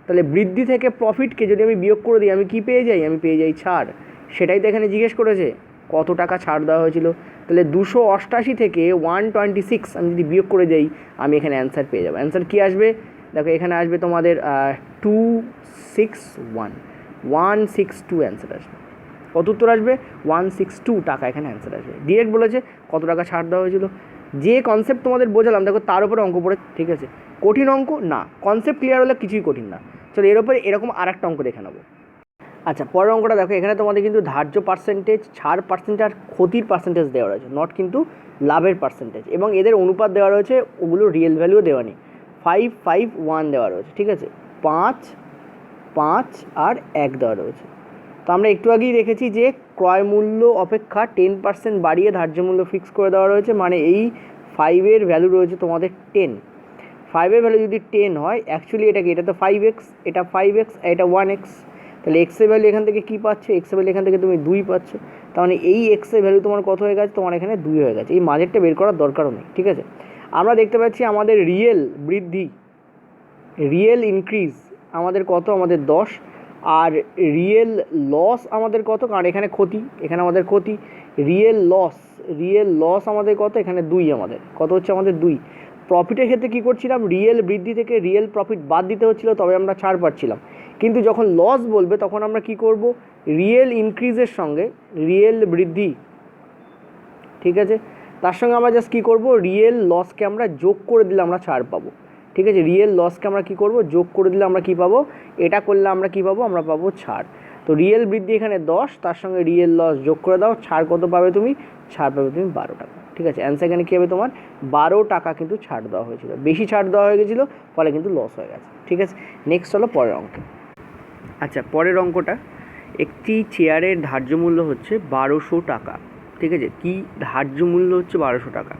তাহলে বৃদ্ধি থেকে প্রফিটকে যদি আমি বিয়োগ করে দিই, আমি কি পেয়ে যাই? আমি পেয়ে যাই ছাড়। সেটাই তো এখানে জিজ্ঞেস করেছে, কত টাকা ছাড় দেওয়া হয়েছিল। তাহলে 288 থেকে 126 আমি যদি বিয়োগ করে যাই, আমি এখানে অ্যান্সার পেয়ে যাবো। অ্যান্সার কী আসবে? দেখো এখানে আসবে তোমাদের 162 অ্যান্সার আসবে। কত উত্তর আসবে? 162 টাকা এখানে অ্যান্সার আসবে। ডিরেক্ট বলেছে কত টাকা ছাড় দেওয়া হয়েছিল। যে কনসেপ্ট তোমাদের বোঝালাম, দেখো তার উপরে অঙ্ক পড়ে, ঠিক আছে? কঠিন অঙ্ক না, কনসেপ্ট ক্লিয়ার হলে কিছুই কঠিন না। চলো এর উপরে এরকম আর একটা অঙ্ক দেখে নেবো। আচ্ছা, পরের অঙ্কটা দেখো, এখানে তোমাদের কিন্তু ধার্য পার্সেন্টেজ, ছাড় পার্সেন্টেজ আর ক্ষতির পার্সেন্টেজ দেওয়া রয়েছে, নট কিন্তু লাভের পার্সেন্টেজ। এবং এদের অনুপাত দেওয়া রয়েছে, ওগুলো রিয়েল ভ্যালুও দেওয়া নেই। 5, 5, 1 দেওয়া রয়েছে, ঠিক আছে? 5, 5 আর 1 দেওয়া রয়েছে। তো আমরা একটু আগেই দেখেছি যে ক্রয় মূল্য অপেক্ষা 10% বাড়িয়ে ধার্য মূল্য ফিক্স করে দেওয়া রয়েছে। মানে এই 5-এর ভ্যালু রয়েছে তোমাদের 10। 5-এর ভ্যালু যদি 10 হয়, অ্যাকচুয়ালি এটা কি? এটা তো 5x, এটা 5x, এটা 1x। তাহলে এক্সের ভ্যালু এখান থেকে কী পাচ্ছ? এক্সের ভ্যালু এখান থেকে তুমি 2 পাচ্ছ। তার মানে এই এক্সের ভ্যালু তোমার কত হয়ে গেছে? তোমার এখানে 2 হয়ে গেছে। এই মাঝেরটা বের করার দরকারও নেই, ঠিক আছে? আমরা দেখতে পাচ্ছি আমাদের রিয়েল বৃদ্ধি, রিয়েল ইনক্রিজ আমাদের কত? আমাদের 10। আর রিয়েল লস আমাদের কত? কারণ এখানে ক্ষতি, এখানে আমাদের ক্ষতি। রিয়েল লস আমাদের কত? এখানে 2 আমাদের কত হচ্ছে? আমাদের 2। প্রফিটের ক্ষেত্রে কী করছিলাম? রিয়েল বৃদ্ধি থেকে রিয়েল প্রফিট বাদ দিতে হচ্ছিলো, তবে আমরা ছাড় পাচ্ছিলাম। কিন্তু যখন লস বলবে তখন আমরা কি করব? রিয়েল ইনক্রিজের সঙ্গে রিয়েল বৃদ্ধি, ঠিক আছে, তার সঙ্গে আমরা জাস্ট কী করব? রিয়েল লসকে আমরা যোগ করে দিলে আমরা ছাড় পাবো, ঠিক আছে? রিয়েল লসকে আমরা কী করব? যোগ করে দিলে আমরা কী পাবো? এটা করলে আমরা কী পাবো? আমরা পাবো ছাড়। তো রিয়েল বৃদ্ধি এখানে 10, তার সঙ্গে রিয়েল লস যোগ করে দাও, ছাড় কত পাবে তুমি? ছাড় পাবে তুমি 12 টাকা, ঠিক আছে? অ্যান্সার এখানে কী হবে? তোমার 12 টাকা কিন্তু ছাড় দেওয়া হয়েছিল, বেশি ছাড় দেওয়া হয়ে গেছিলো, ফলে কিন্তু লস হয়ে গেছে, ঠিক আছে? নেক্সট হলো পরের অঙ্কে। আচ্ছা, পরের অঙ্কটা, একটি চেয়ারের ধার্য মূল্য হচ্ছে 1200 টাকা, ঠিক আছে? কি ধার্য মূল্য হচ্ছে 1200 টাকা,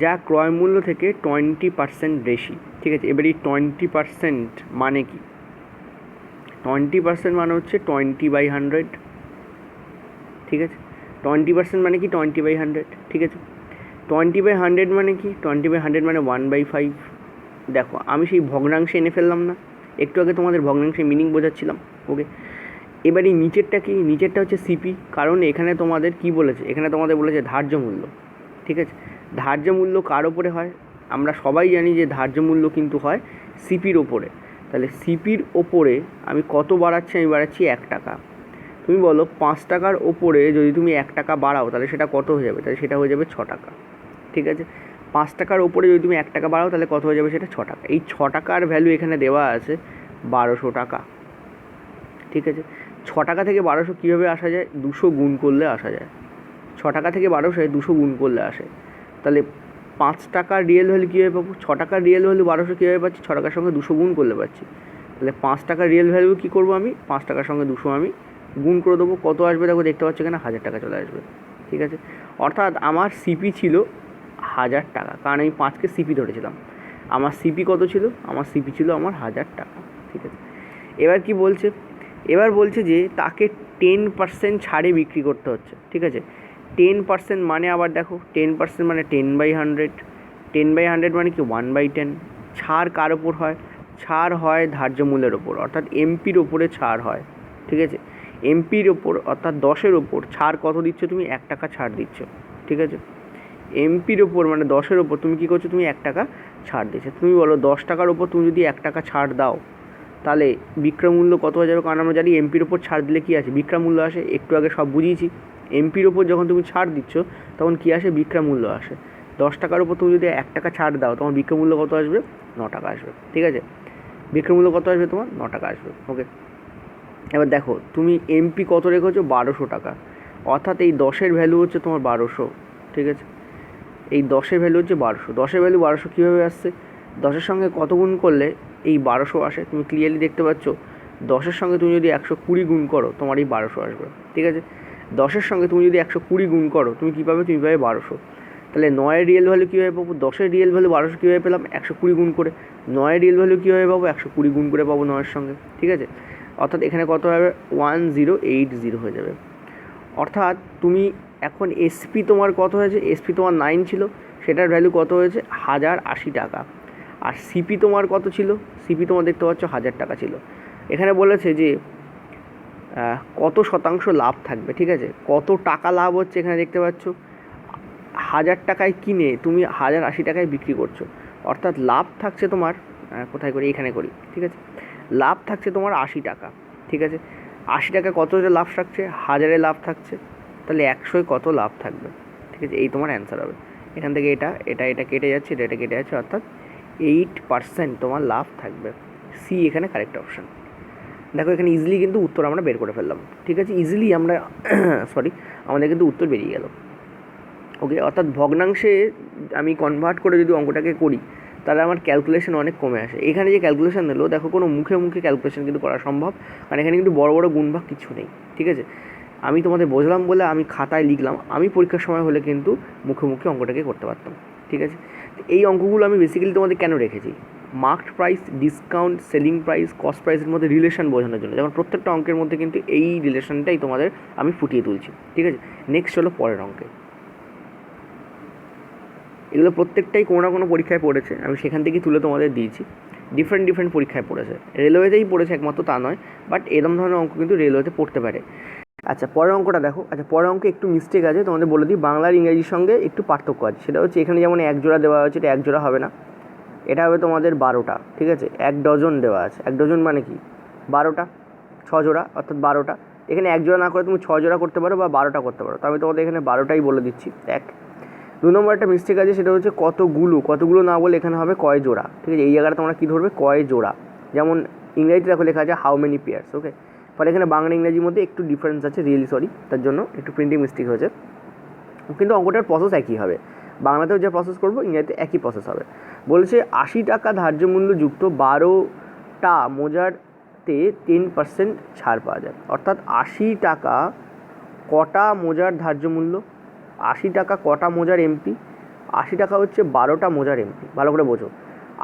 যা ক্রয় মূল্য থেকে 20% বেশি, ঠিক আছে? এবার এই 20% মানে কি? 20% মানে হচ্ছে 20/100, ঠিক আছে? 20% মানে কি? 20/100, ঠিক আছে? 20/100 মানে কি? 20/100 মানে 1/5। দেখো, আমি সেই ভগ্নাংশে এনে ফেললাম না, একটু আগে তোমাদের ভগ্নাংশে মিনিং বোঝাচ্ছিলাম, ওকে? এবার এই নিচেরটা কি? নিচেরটা হচ্ছে সিপি, কারণ এখানে তোমাদের কি বলেছে? এখানে তোমাদের বলেছে ধার্য মূল্য, ঠিক আছে? ধার্য মূল্য কার ওপরে হয়? আমরা সবাই জানি যে ধার্য মূল্য কিন্তু হয় সিপির ওপরে। তাহলে সিপির ওপরে আমি কত বাড়াচ্ছি? আমি বাড়াচ্ছি 1 টাকা। তুমি বলো 5 টাকার ওপরে যদি তুমি 1 টাকা বাড়াও, তাহলে সেটা কত হয়ে যাবে? তাহলে সেটা হয়ে যাবে 6 টাকা, ঠিক আছে? 5 টাকার ওপরে যদি তুমি 1 টাকা বাড়াও, তাহলে কত হয়ে যাবে? সেটা 6 টাকা। এই 6 টাকার ভ্যালু এখানে দেওয়া আছে 1200 টাকা, ঠিক আছে? 6 টাকা থেকে 1200 কীভাবে আসা যায়? 200 গুণ করলে আসা যায়। 6 টাকা থেকে 1200 200 গুণ করলে আসে। তাহলে 5 টাকার রিয়েল ভ্যালু কীভাবে পাবো? 6 টাকার রিয়েল ভ্যালু 1200 কীভাবে পাচ্ছি? 6 টাকার সঙ্গে 200 গুণ করলে পাচ্ছি। তাহলে 5 টাকার রিয়েল ভ্যালু কী করবো আমি? 5 টাকার সঙ্গে 200 আমি গুণ করে দেবো। কত আসবে? দেখো, দেখতে পাচ্ছ এখানে 1000 টাকা চলে আসবে, ঠিক আছে? অর্থাৎ আমার সিপি ছিল 1000 টাকা, কারণ আমি 5কে সিপি ধরেছিলাম। আমার সিপি কত ছিল? আমার সিপি ছিল আমার 1000 টাকা, ঠিক আছে? এবার কি বলছে? এবার বলছে যে তাকে 10% ছাড়ে বিক্রি করতে হচ্ছে, ঠিক আছে? 10% মানে আবার দেখো, 10% মানে 10/100, 10/100 মানে কি? 1/10। ছাড় কার ওপর হয়? ছাড় হয় ধার্য মূল্যের ওপর, অর্থাৎ এমপির ওপরে ছাড় হয়, ঠিক আছে? এমপির ওপর অর্থাৎ 10-এর ওপর ছাড় কত দিচ্ছ? তুমি 1 টাকা ছাড় দিচ্ছ, ঠিক আছে? এমপির ওপর মানে 10-এর ওপর তুমি কী করছো? তুমি 1 টাকা ছাড় দিচ্ছ। তুমি বলো 10 টাকার ওপর তুমি যদি 1 টাকা ছাড় দাও, তাহলে বিক্রয় মূল্য কত হয়ে যাবে? কারণ আমরা জানি এমপির ওপর ছাড় দিলে কী আছে? বিক্রয় মূল্য আসে। একটু আগে সব বুঝিয়েছি, এমপির ওপর যখন তুমি ছাড় দিচ্ছ তখন কী আসে, বিক্রয় মূল্য আসে। 10 টাকার উপর তুমি যদি 1 টাকা ছাড় দাও তোমার বিক্রয় মূল্য কত আসবে, 9 টাকা আসবে। ঠিক আছে, বিক্রয় মূল্য কত আসবে তোমার, 9 টাকা আসবে। ওকে, এবার দেখো তুমি এমপি কত রেখেছো, 1200 টাকা, অর্থাৎ এই 10-এর ভ্যালু হচ্ছে তোমার 1200। ঠিক আছে, এই 10-এর ভ্যালু হচ্ছে 1200। 10-এর ভ্যালু 1200 কীভাবে আসছে, 10-এর সঙ্গে কত গুণ করলে এই 1200 আসে, তুমি ক্লিয়ারলি দেখতে পাচ্ছ। 10-এর সঙ্গে তুমি যদি 120 গুণ করো তোমার এই 1200 আসবে। ঠিক আছে, 10-এর সঙ্গে তুমি যদি 120 গুণ করো তুমি কী পাবে, তুমি পাবে 1200। তাহলে 9-এর রিয়েল ভ্যালু কীভাবে পাবো, 10-এর রিয়েল ভ্যালু 1200 কীভাবে পেলাম, 120 গুণ করে। 9-এর রিয়েল ভ্যালু কীভাবে পাবো, 120 গুণ করে পাবো 9-এর সঙ্গে। ঠিক আছে, অর্থাৎ এখানে কত হবে, 1080 হয়ে যাবে। অর্থাৎ তুমি এখন এসপি তোমার কত হয়েছে, এসপি তোমার 9 ছিল, সেটার ভ্যালু কত হয়েছে 1080 টাকা। আর সিপি তোমার কত ছিল, সিপি তোমার দেখতে পাচ্ছ 1000 টাকা ছিল। এখানে বলেছে যে কত শতাংশ লাভ থাকবে। ঠিক আছে, কত টাকা লাভ হচ্ছে এখানে দেখতে পাচ্ছ, 1000 টাকায় কিনে তুমি 1080 টাকায় বিক্রি করছো, অর্থাৎ লাভ থাকছে তোমার, কোথায় করি, এখানে করি। ঠিক আছে, লাভ থাকছে তোমার 80 টাকা। ঠিক আছে, 80 টাকা কত লাভ থাকছে, 1000-এ লাভ থাকছে, তাহলে 100-এ কত লাভ থাকবে। ঠিক আছে, এই তোমার অ্যান্সার হবে। এখান থেকে এটা এটা এটা কেটে যাচ্ছে, এটা কেটে যাচ্ছে, অর্থাৎ 8% তোমার লাভ থাকবে। সি এখানে কারেক্ট অপশান। দেখো এখানে ইজিলি কিন্তু উত্তর আমরা বের করে ফেললাম। ঠিক আছে, ইজিলি আমরা সরি আমাদের কিন্তু উত্তর বেরিয়ে গেল। ওকে, অর্থাৎ ভগ্নাংশে আমি কনভার্ট করে যদি অঙ্কটাকে করি তাহলে আমার ক্যালকুলেশন অনেক কমে আসে। এখানে যে ক্যালকুলেশন দিলো দেখো কোনো মুখে মুখে ক্যালকুলেশন কিন্তু করা সম্ভব, কারণ এখানে কিন্তু বড় বড় গুণভাগ কিছু নেই। ঠিক আছে, আমি তোমাদের বোঝালাম বলে আমি খাতায় লিখলাম, আমি পরীক্ষার সময় হলে কিন্তু মুখে মুখে অঙ্কটাকে করতে পারতাম। ঠিক আছে, এই অঙ্কগুলো আমি বেসিক্যালি তোমাদের কেন রেখেছি, marked price, discount, selling price, cost প্রাইসের মধ্যে রিলেশন বোঝানোর জন্য। যেমন প্রত্যেকটা অঙ্কের মধ্যে কিন্তু এই রিলেশনটাই তোমাদের আমি ফুটিয়ে তুলছি। ঠিক আছে, নেক্সট হলো পরের অঙ্কে। এগুলো প্রত্যেকটাই কোনো না কোনো পরীক্ষায় পড়েছে, আমি সেখান থেকেই তুলে তোমাদের দিয়েছি। ডিফারেন্ট পরীক্ষায় পড়েছে, রেলওয়েতেই পড়েছে একমাত্র তা নয়, বাট এরকম ধরনের অঙ্ক কিন্তু রেলওয়েতে পড়তে পারে। আচ্ছা, পরের অঙ্কটা দেখো। আচ্ছা, পরের অঙ্কে একটু মিস্টেক আছে, তোমাদের বলে দিই, বাংলার ইংরেজির সঙ্গে একটু পার্থক্য আছে। সেটা হচ্ছে এখানে যেমন 1 জোড়া দেওয়া হয়েছে, এটা 1 জোড়া হবে না, এটা হবে তোমাদের 12টা। ঠিক আছে, 1 ডজন দেওয়া আছে, 1 ডজন মানে কি 12টা, 6 জোড়া, অর্থাৎ 12টা। এখানে 1 জোড়া না করে তুমি 6 জোড়া করতে পারো বা 12টা করতে পারো, তো আমি তোমাদের এখানে 12টাই বলে দিচ্ছি। 1 2 নম্বর একটা মিস্টেক আছে, সেটা হচ্ছে কতগুলো না বলে এখানে হবে কয় জোড়া। ঠিক আছে, এই জায়গাটা তোমরা কী ধরবে, কয় জোড়া। যেমন ইংরেজিতে দেখো লেখা আছে হাউ মেনি পেয়ার্স। ওকে, ফলে এখানে বাংলা ইংরেজির মধ্যে একটু ডিফারেন্স আছে, রিয়েলি সরি, তার জন্য একটু প্রিন্টিং মিস্টেক হয়েছে, কিন্তু অঙ্কটার প্রসেস একই হবে। বাংলাতেও যে প্রসেস করবো ইংরেজিতে একই প্রসেস হবে। বলছে 80 টাকা ধার্য মূল্য যুক্ত 12টা মোজারতে 10% ছাড় পাওয়া যায়। অর্থাৎ 80 টাকা কটা মোজার ধার্য মূল্য, 80 টাকা কটা মোজার এমপি, 80 টাকা হচ্ছে 12টা মোজার এমপি, ভালো করে বোঝো।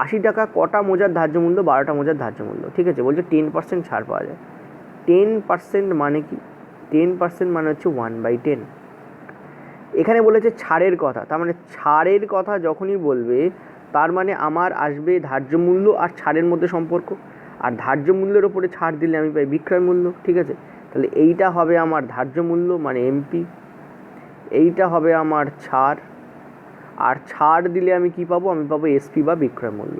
80 টাকা কটা মোজার ধার্য মূল্য, 12টা মোজার ধার্য মূল্য। ঠিক আছে, বলছে 10% ছাড় পাওয়া যায়। 10% মানে কি, 10% মানে হচ্ছে 1/10। এখানে বলেছে ছাড়ের কথা, তার মানে ছাড়ের কথা যখনই বলবে তার মানে আমার আসবে ধার্য মূল্য আর ছাড়ের মধ্যে সম্পর্ক, আর ধার্য মূল্যের ওপরে ছাড় দিলে আমি পাই বিক্রয় মূল্য। ঠিক আছে, তাহলে এইটা হবে আমার ধার্য মূল্য মানে এমপি, এইটা হবে আমার ছাড়, আর ছাড় দিলে আমি কি পাবো, আমি পাবো এসপি বা বিক্রয় মূল্য।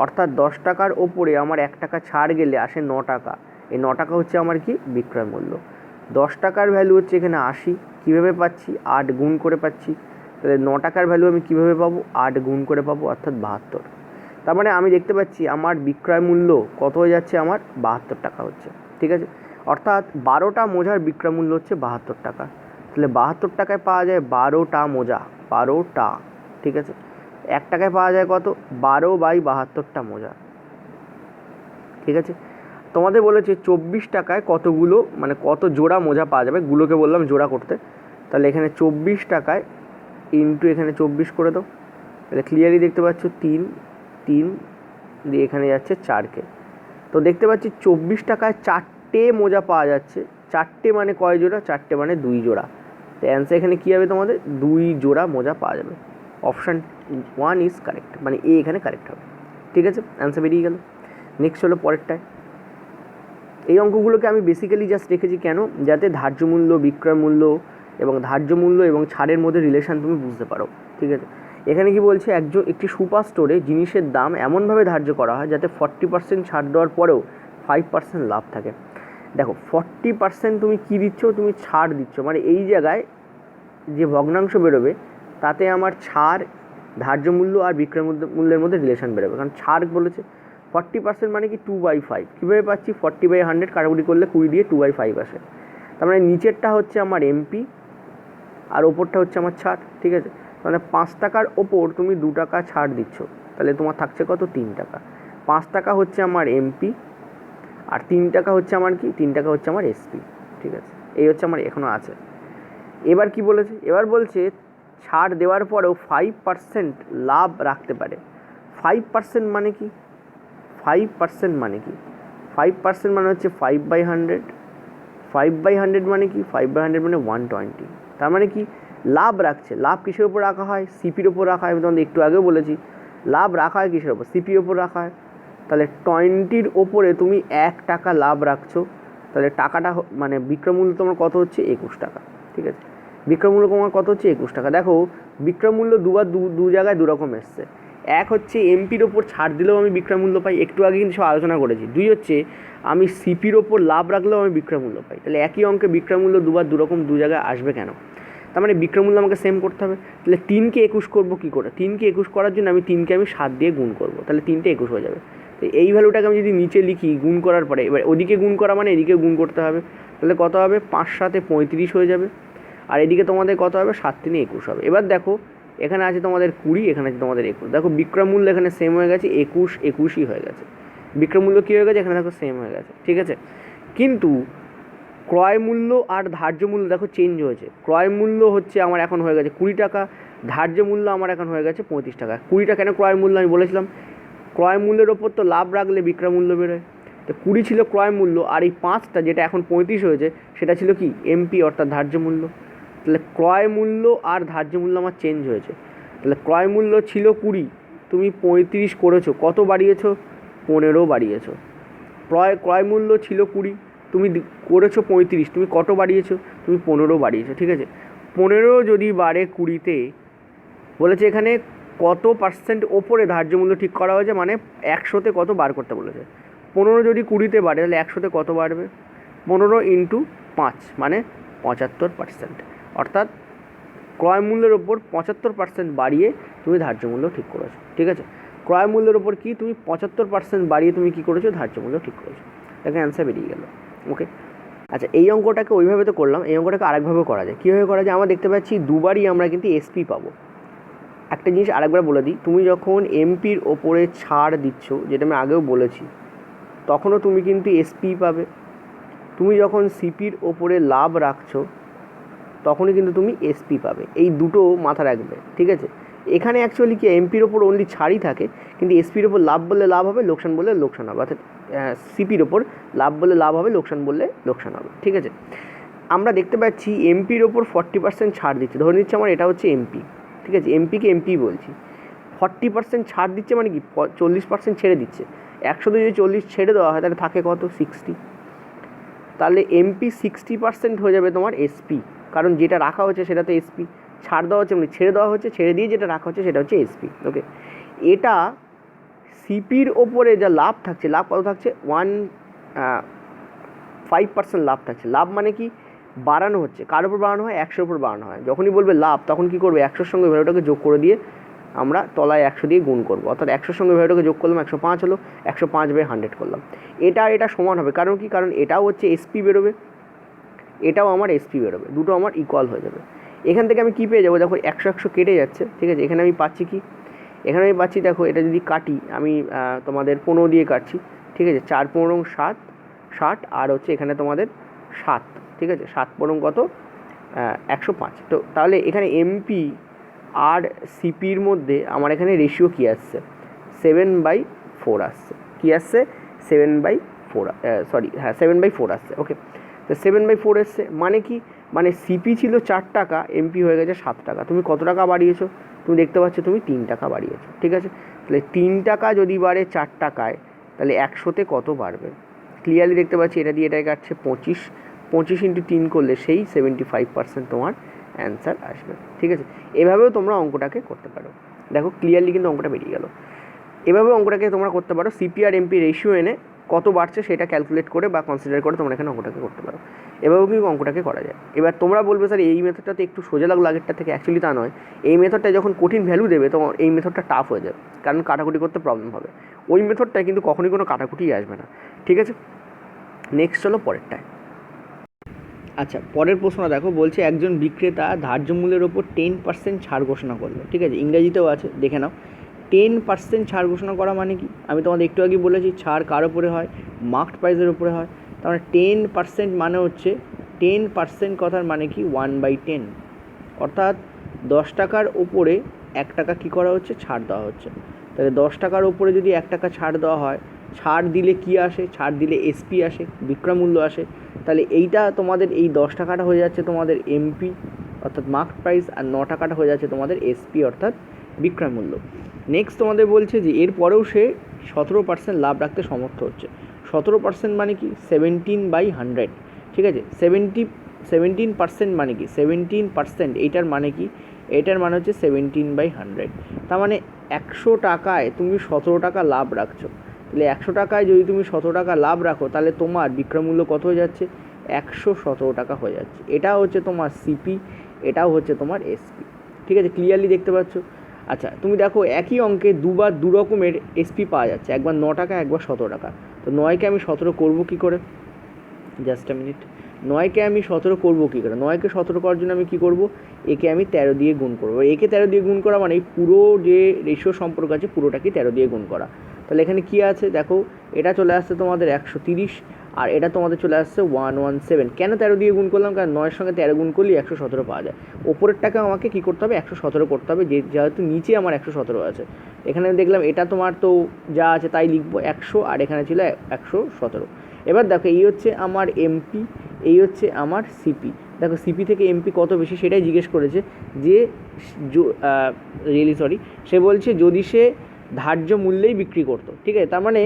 অর্থাৎ 10 টাকার ওপরে আমার 1 টাকা ছাড় গেলে আসে 9 টাকা, এই 9 টাকা হচ্ছে আমার কি বিক্রয় মূল্য। 10 টাকার ভ্যালু হচ্ছে এখানে 80, কীভাবে পাচ্ছি 8 গুণ করে পাচ্ছি, তাহলে 9 টাকার ভ্যালু আমি কীভাবে পাবো, 8 গুণ করে পাবো, অর্থাৎ 72। তার মানে আমি দেখতে পাচ্ছি আমার বিক্রয় মূল্য কত হয়ে যাচ্ছে, আমার 72 টাকা হচ্ছে। ঠিক আছে, অর্থাৎ 12টা মোজার বিক্রয় মূল্য হচ্ছে 72 টাকা। তাহলে 72 টাকায় পাওয়া যায় 12টা মোজা, 12টা। ঠিক আছে, 1 টাকায় পাওয়া যায় কত, 12/72টা মোজা। ঠিক আছে, তোমাদের বলেছে 24 টাকায় কতগুলো, মানে কত জোড়া মোজা পাওয়া যাবে, গুলোকে বললাম জোড়া করতে। তাহলে এখানে 24 টাকায় ইন্টু এখানে 24 করে দাও, তাহলে ক্লিয়ারলি দেখতে পাচ্ছ 3 দিয়ে এখানে যাচ্ছে 4কে। তো দেখতে পাচ্ছি 24 টাকায় 4টে মোজা পাওয়া যাচ্ছে। 4টে মানে কয় জোড়া, 4টে মানে 2 জোড়া। তো অ্যান্সার এখানে কী হবে তোমাদের, 2 জোড়া মোজা পাওয়া যাবে। অপশান 1 ইজ কারেক্ট, মানে এ এখানে কারেক্ট হবে। ঠিক আছে, অ্যান্সার বেরিয়ে গেল। নেক্সট হলো পরেরটায়। এই অঙ্কগুলোকে আমি বেসিক্যালি জাস্ট রেখেছি কেন, যাতে ধার্য মূল্য, বিক্রয় মূল্য এবং ধার্য মূল্য এবং ছাড়ের মধ্যে রিলেশান তুমি বুঝতে পারো। ঠিক আছে, এখানে কি বলছে, একটি সুপার স্টোরে জিনিসের দাম এমনভাবে ধার্য করা হয় যাতে 40% ছাড় দেওয়ার পরেও 5% লাভ থাকে। দেখো 40% তুমি কী দিচ্ছ, তুমি ছাড় দিচ্ছ, মানে এই জায়গায় যে ভগ্নাংশ বেরোবে তাতে আমার ছাড়, ধার্য মূল্য আর বিক্রয় মূল্যের মধ্যে রিলেশন বেরোবে। কারণ ছাড় বলেছে 40% মানে কি 2/5, কীভাবে পাচ্ছি 40/100 কাটাকুটি করলে 20 দিয়ে 2/5 আসে। তার মানে নিচেরটা হচ্ছে আমার এমপি আর ওপরটা হচ্ছে আমার ছাড়, ঠিক আছে। মানে 5 টাকার ওপর তুমি 2 টাকা ছাড় দিচ্ছ, তাহলে তোমার থাকছে কত, 3 টাকা। 5 টাকা হচ্ছে আমার এমপি আর 3 টাকা হচ্ছে আমার কি, 3 টাকা হচ্ছে আমার এসপি, ঠিক আছে। এই হচ্ছে আমার এখনও আছে। এবার কি বলেছে, এবার বলছে ছাড় দেওয়ার পরেও 5% লাভ রাখতে পারে। 5% মানে কি, 5% মানে কি, 5% মানে হচ্ছে 5/100, 5/100 মানে কি, 5/100 মানে 120। তার মানে কি লাভ রাখছে। লাভ কিসের ওপর রাখা হয়, সিপির ওপর রাখা হয়। আমি তোমাদের একটু আগেও বলেছি লাভ রাখা হয় কিসের ওপর, সিপির ওপর রাখা হয়। তাহলে 20-র ওপরে তুমি 1 টাকা লাভ রাখছো, তাহলে টাকাটা মানে বিক্রয়মূল্য তোমার কত হচ্ছে, 21 টাকা, ঠিক আছে। বিক্রয়মূল্য তোমার কত হচ্ছে, 21 টাকা। দেখো বিক্রয়মূল্য দু জায়গায় দুরকম এসছে। এক হচ্ছে এমপির ওপর ছাড় দিলেও আমি বিক্রয়মূল্য পাই, একটু আগে কিন্তু সব আলোচনা করেছি। 2 হচ্ছে আমি সিপির ওপর লাভ রাখলেও আমি বিক্রয়মূল্য পাই। তাহলে একই অঙ্কে বিক্রয়মূল্য দুরকম দু জায়গায় আসবে কেন, তার মানে বিক্রয়মূল্য আমাকে সেম করতে হবে। তাহলে 3কে 21 করবো কী করে, 3কে 21 করার জন্য আমি 3কে 7 দিয়ে গুণ করবো, তাহলে 3টে 21 হয়ে যাবে। তো এই ভ্যালুটাকে আমি যদি নিচে লিখি গুণ করার পরে, এবার ওদিকে গুণ করা মানে এদিকে গুণ করতে হবে, তাহলে কত হবে, 5 7 35 হয়ে যাবে। আর এদিকে তোমাদের কত হবে, 7 3 21 হবে। এবার দেখো এখানে আছে তোমাদের 20, এখানে আছে তোমাদের 21। দেখো বিক্রয়মূল্য এখানে সেম হয়ে গেছে, 21 হয়ে গেছে। বিক্রয়মূল্য কী হয়ে গেছে, এখানে দেখো সেম হয়ে গেছে, ঠিক আছে। কিন্তু ক্রয় মূল্য আর ধার্য মূল্য দেখো চেঞ্জ হয়েছে। ক্রয় মূল্য হচ্ছে আমার এখন হয়ে গেছে 20 টাকা, ধার্য মূল্য আমার এখন হয়ে গেছে 35 টাকা। 20 টাকা কেন ক্রয় মূল্য, আমি বলেছিলাম ক্রয় মূল্যের ওপর তো লাভ রাখলে বিক্রয় মূল্য বেরোয়। তো 20 ছিল ক্রয় মূল্য, আর এই 5টা যেটা এখন 35 হয়েছে সেটা ছিল কি, এমপি অর্থাৎ ধার্য মূল্য। তাহলে ক্রয় মূল্য আর ধার্য মূল্য আমার চেঞ্জ হয়েছে। তাহলে ক্রয় মূল্য ছিল 20, তুমি 35 করেছো, কত বাড়িয়েছো, 15 বাড়িয়েছো। ক্রয় মূল্য ছিল 20, তুমি করেছো 35, তুমি কত বাড়িয়েছো, তুমি 15 বাড়িয়েছো, ঠিক আছে। 15 যদি বাড়ে 20-তে, বলেছে এখানে কত পার্সেন্ট ওপরে ধার্য মূল্য ঠিক করা হয়েছে, মানে 100-তে কত বার করতে বলেছে। 15 যদি 20-তে বাড়ে তাহলে 100-তে কত বাড়বে, 15 × 5 মানে 75%। অর্থাৎ ক্রয় মূল্যের ওপর 75% বাড়িয়ে তুমি ধার্য মূল্য ঠিক করেছো, ঠিক আছে। ক্রয় মূল্যের ওপর কি, তুমি 75% বাড়িয়ে তুমি কী করেছো, ধার্য মূল্য ঠিক করেছো। এখানে অ্যান্সার বেরিয়ে গেল, ওকে। আচ্ছা এই অঙ্কটাকে ওইভাবে তো করলাম, এই অঙ্কটাকে আরেকভাবেও করা যায়। কীভাবে করা যায়, আমরা দেখতে পাচ্ছি দুবারই আমরা কিন্তু এসপি পাবো। একটা জিনিস আরেকবার বলে দিই, তুমি যখন এমপির ওপরে ছাড় দিচ্ছ, যেটা আমি আগেও বলেছি, তখনও তুমি কিন্তু এসপি পাবে। তুমি যখন সিপির ওপরে লাভ রাখছো তখনই কিন্তু তুমি এসপি পাবে। এই দুটো মাথা রাখবে, ঠিক আছে। এখানে অ্যাকচুয়ালি কি এমপির ওপর অনলি ছাড়ই থাকে, কিন্তু এসপির ওপর লাভ বললে লাভ হবে, লোকসান বললে লোকসান হবে। অর্থাৎ সিপির ওপর লাভ বললে লাভ হবে, লোকসান বললে লোকসান হবে, ঠিক আছে। আমরা দেখতে পাচ্ছি এমপির ওপর 40% ছাড় দিচ্ছে, ধরে নিচ্ছে আমার এটা হচ্ছে এমপি, ঠিক আছে। এমপিকে এমপি বলছি, 40% ছাড় দিচ্ছে মানে কি 40% ছেড়ে দিচ্ছে। 100 যদি 40 ছেড়ে দেওয়া হয় তাহলে থাকে কত, 60। তাহলে এমপি 60% হয়ে যাবে তোমার এসপি, কারণ যেটা রাখা হচ্ছে সেটা তো এসপি, ছাড় দেওয়া হচ্ছে মানে ছেড়ে দেওয়া হচ্ছে, ছেড়ে দিয়ে যেটা রাখা হচ্ছে সেটা হচ্ছে এসপি, ওকে। এটা সিপির ওপরে যা লাভ থাকছে, লাভ কত থাকছে, 5% লাভ থাকছে। লাভ মানে কি, বাড়ানো হচ্ছে, কার উপর বাড়ানো হয়, 100-র উপর বাড়ানো হয়। যখনই বলবে লাভ তখন কী করবে, 100-র সঙ্গে ভ্যালুটাকে যোগ করে দিয়ে আমরা তলায় 100 দিয়ে গুণ করবো, অর্থাৎ 100-র সঙ্গে ভ্যালুটাকে যোগ করলাম, 105 হলো, 105/100 করলাম। এটা সমান হবে, কারণ কি, কারণ এটাও হচ্ছে এসপি বেরোবে, এটাও আমার এসপি বেরোবে, দুটো আমার ইকুয়াল হয়ে যাবে। এখান থেকে আমি কী পেয়ে যাবো, দেখো 100 কেটে যাচ্ছে, ঠিক আছে। এখানে আমি পাচ্ছি কি, এখানে আমি পাচ্ছি, দেখো এটা যদি কাটি আমি তোমাদের 15 দিয়ে কাটছি, ঠিক আছে। 4 15 60, আর হচ্ছে এখানে তোমাদের 7, ঠিক আছে। 7 15 কত, 105। তো তাহলে এখানে এমপি আর সিপির মধ্যে আমার এখানে রেশিও কী আসছে, 7/4 আসছে। কী আসছে, 7/4, সরি হ্যাঁ 7/4 আসছে, ওকে। তো 7/4 এসছে মানে কি, মানে সিপি ছিল 4 টাকা, এমপি হয়ে গেছে 7 টাকা। তুমি কত টাকা বাড়িয়েছো, তুমি দেখতে পাচ্ছ তুমি 3 টাকা বাড়িয়েছো, ঠিক আছে। তাহলে 3 টাকা যদি বাড়ে 4 টাকায়, তাহলে 100-তে কত বাড়বে, ক্লিয়ারলি দেখতে পাচ্ছি। এটা দিয়ে এটাই কাটছে 25 × 3 করলে সেই 75% তোমার অ্যান্সার আসবে, ঠিক আছে। এভাবেও তোমরা অঙ্কটাকে করতে পারো। দেখো ক্লিয়ারলি কিন্তু অঙ্কটা বেরিয়ে গেল। এভাবে অঙ্কটাকে তোমরা করতে পারো, সিপি আর এমপি রেশিও এনে কত বাড়ছে সেটা ক্যালকুলেট করে বা কনসিডার করে তোমরা এখানে অঙ্কটাকে করতে পারো। এভাবেও কিন্তু অঙ্কটাকে করা যায়। এবার তোমরা বলবে স্যার এই মেথডটাতে একটু সোজা লাগলো আগেরটা থেকে, অ্যাকচুয়ালি তা নয়। এই মেথডটা যখন কঠিন ভ্যালু দেবে তখন এই মেথডটা টাফ হয়ে যাবে, কারণ কাটাকুটি করতে প্রবলেম হবে। ওই মেথডটায় কিন্তু কখনই কোনো কাটাকুটি আসবে না, ঠিক আছে। নেক্সট চলো পরেরটায়। আচ্ছা, পরের প্রশ্নটা দেখো, বলছে একজন বিক্রেতা ধার্য মূল্যের ওপর 10% ছাড় ঘোষণা করলো, ঠিক আছে, ইংরেজিতেও আছে, দেখে নাও। 10% ছাড় ঘোষণা করা মানে কি? আমি তোমাদের একটু আগে বলেছি ছাড় কার ওপরে হয়, মার্কড প্রাইসের ওপরে হয়। তার মানে 10% মানে হচ্ছে 10% কথার মানে কি 1/10, অর্থাৎ 10 টাকার ওপরে 1 টাকা কী করা হচ্ছে, ছাড় দেওয়া হচ্ছে। তাহলে 10 টাকার ওপরে যদি 1 টাকা ছাড় দেওয়া হয়, ছাড় দিলে কি আসে, ছাড় দিলে এসপি আসে, বিক্রয় মূল্য আসে। তাহলে এইটা তোমাদের এই 10 টাকাটা হয়ে যাচ্ছে তোমাদের এমপি অর্থাৎ মার্কড প্রাইস, আর 9 টাকাটা হয়ে যাচ্ছে তোমাদের এসপি অর্থাৎ বিক্রয় মূল্য। নেক্সট তোমাদের বলছে যে এরপরেও সে 17% লাভ রাখতে সমর্থ হচ্ছে। 17% মানে কি 17/100, ঠিক আছে। 17% মানে কি 17%, এইটার মানে কি, এটার মানে হচ্ছে 17/100। তার মানে 100 টাকায় তুমি 17 টাকা লাভ রাখছো। তাহলে 100 টাকায় যদি তুমি 17 টাকা লাভ রাখো, তাহলে তোমার বিক্রয় মূল্য কত হয়ে যাচ্ছে, 117 টাকা হয়ে যাচ্ছে। এটা হচ্ছে তোমার সিপি, এটাও হচ্ছে তোমার এসপি, ঠিক আছে, ক্লিয়ারলি দেখতে পাচ্ছ। আচ্ছা, তুমি দেখো একই অঙ্কে দুবার দু রকমের এসপি পাওয়া যাচ্ছে, একবার 9 টাকা, একবার 17 টাকা। তো 9কে আমি 17 করবো কী করে, জাস্ট আ মিনিট। 9কে আমি 17 করবো কী করে, 9কে 17 করার জন্য আমি কী করবো, একে আমি 13 দিয়ে গুণ করবো। একে 13 দিয়ে গুণ করা মানে পুরো যে রেশিও সম্পর্ক আছে পুরোটাকে 13 দিয়ে গুণ করা। তাহলে এখানে কী আছে দেখো, এটা চলে আসছে তোমাদের 130, আর এটা তোমাদের চলে আসছে 117। কেন 13 দিয়ে গুণ করলাম, কারণ 9-এর সঙ্গে 13 গুণ করলে 117 পাওয়া যায়। ওপরেরটাকে আমাকে কী করতে হবে, 117 করতে হবে, যেহেতু নিচে আমার 117 আছে। এখানে দেখলাম এটা তোমার তো যা আছে তাই লিখবো 100, আর এখানে ছিল 117। এবার দেখো এই হচ্ছে আমার এমপি, এই হচ্ছে আমার সিপি। দেখো সিপি থেকে এমপি কত বেশি সেটাই জিজ্ঞেস করেছে, যে সে বলছে যদি সে ধার্য মূল্যেই বিক্রি করতো, ঠিক আছে। তার মানে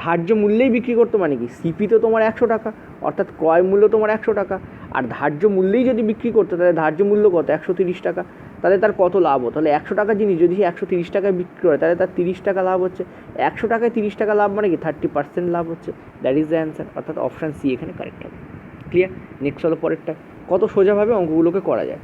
ধার্য মূল্যেই বিক্রি করতো মানে কি, সিপি তো তোমার 100 টাকা, অর্থাৎ ক্রয় মূল্য তোমার 100 টাকা, আর ধার্য মূল্যেই যদি বিক্রি করতো তাহলে ধার্য মূল্য কত, 130 টাকা। তাহলে তার কত লাভ হতো, তাহলে 100 টাকা জিনিস যদি 130 টাকায় বিক্রি করে তাহলে তার 30 টাকা লাভ হচ্ছে। 100 টাকায় 30 টাকা লাভ মানে কি 30% লাভ হচ্ছে। দ্যাট ইজ দ্য অ্যান্সার, অর্থাৎ অপশান সি এখানে কারেক্ট হবে। ক্লিয়ার। নেক্সট হলো পরেরটা, কত সোজাভাবে অঙ্কগুলোকে করা যায়।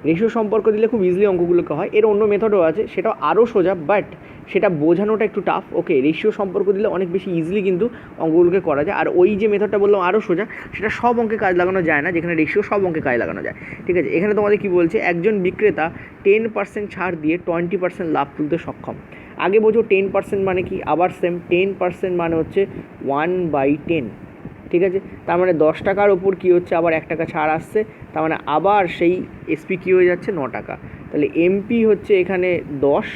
রেশিও সম্পর্ক দিলে খুব ইজিলি অঙ্কগুলোকে হয়। এর অন্য মেথডও আছে, সেটাও আরও সোজা, বাট সেটা বোঝানোটা একটু টাফ। ওকে, রেশিও সম্পর্ক দিলে অনেক বেশি ইজিলি কিন্তু অঙ্কগুলোকে করা যায়। আর ওই যে মেথডটা বললাম আরও সোজা, সেটা সব অঙ্কে কাজ লাগানো যায় না, যেখানে রেশিও সব অঙ্কে কাজ লাগানো যায়, ঠিক আছে। এখানে তোমাদের কী বলছে, একজন বিক্রেতা 10% ছাড় দিয়ে 20% লাভ তুলতে সক্ষম। আগে বোঝো 10% মানে কি, আবার সেম 10% মানে হচ্ছে 1/10, ঠিক আছে। তার মানে 10 টাকার ওপর কী হচ্ছে, আবার 1 টাকা ছাড় আসছে, তার মানে আবার সেই এসপি কী হয়ে যাচ্ছে, 9 টাকা। তাহলে এমপি হচ্ছে এখানে 10,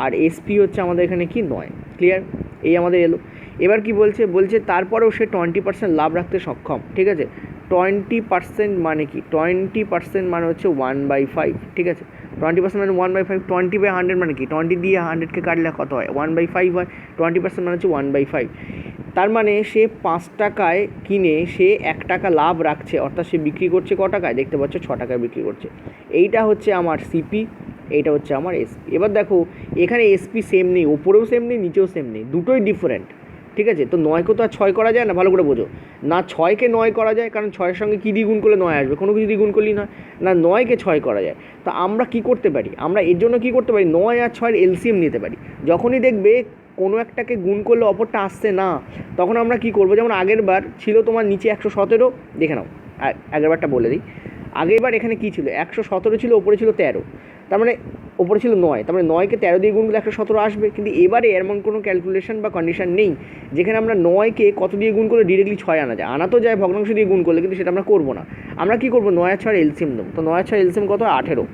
আর এসপি হচ্ছে আমাদের এখানে কি 9। ক্লিয়ার, এই আমাদের এলো। এবার কি বলছে তারপরেও সে 20% লাভ রাখতে সক্ষম, ঠিক আছে। 20% মানে কি, 20% মানে হচ্ছে 1/5, ঠিক আছে। 20% মানে 1/5, 20/100 মানে কি, 20 দিয়ে 100কে কাটলে কত হয়, 1/5 হয়। 20% মানে হচ্ছে 1/5। তার মানে সে 5 টাকায় কিনে সে 1 টাকা লাভ রাখছে, অর্থাৎ সে বিক্রি করছে ক টাকায়, দেখতে পাচ্ছ 6 টাকায় বিক্রি করছে। এইটা হচ্ছে আমার সিপি, এইটা হচ্ছে আমার এসপি। এবার দেখো এখানে এসপি সেম নেই, ওপরেও সেম নেই, নিচেও সেম নেই, দুটোই ডিফারেন্ট, ঠিক আছে। তো 9কে তো আর 6 করা যায় না, ভালো করে বোঝো না। 6কে 9 করা যায়, কারণ 6-এর সঙ্গে কী দিয়ে গুণ করলে 9 আসবে, কোনো কিছু দিয়ে গুণ করলেই নয় না। 9কে 6 করা যায়। তো আমরা কি করতে পারি, আমরা এর জন্য কী করতে পারি, 9 আর 6-এর এলসিএম নিতে পারি। যখনই দেখবে কোনো একটাকে গুণ করলে অপরটা আসছে না, তখন আমরা কি করবো, যেমন আগের বার ছিল তোমার নিচে 117, দেখে নাও আগের বারটা বলে দিই। আগের বার এখানে কী ছিল, 117 ছিল, ওপরে ছিল 13, তার মানে ওপরে ছিল 9, তার মানে 9কে 13 দিয়ে গুণ করলে 117 আসবে। কিন্তু এবারে এমন কোনো ক্যালকুলেশন বা কন্ডিশন নেই যেখানে আমরা 9কে কত দিয়ে গুণ করলে ডিরেক্টলি 6 আনা যায়। আনা তো যায় ভগ্নাংশ দিয়ে গুণ করলে, কিন্তু সেটা আমরা করবো না। আমরা কী করবো, 9 আর 6 এলসিএম দেবো। তো 9 আর 6 এলসিএম কত হয়, 18।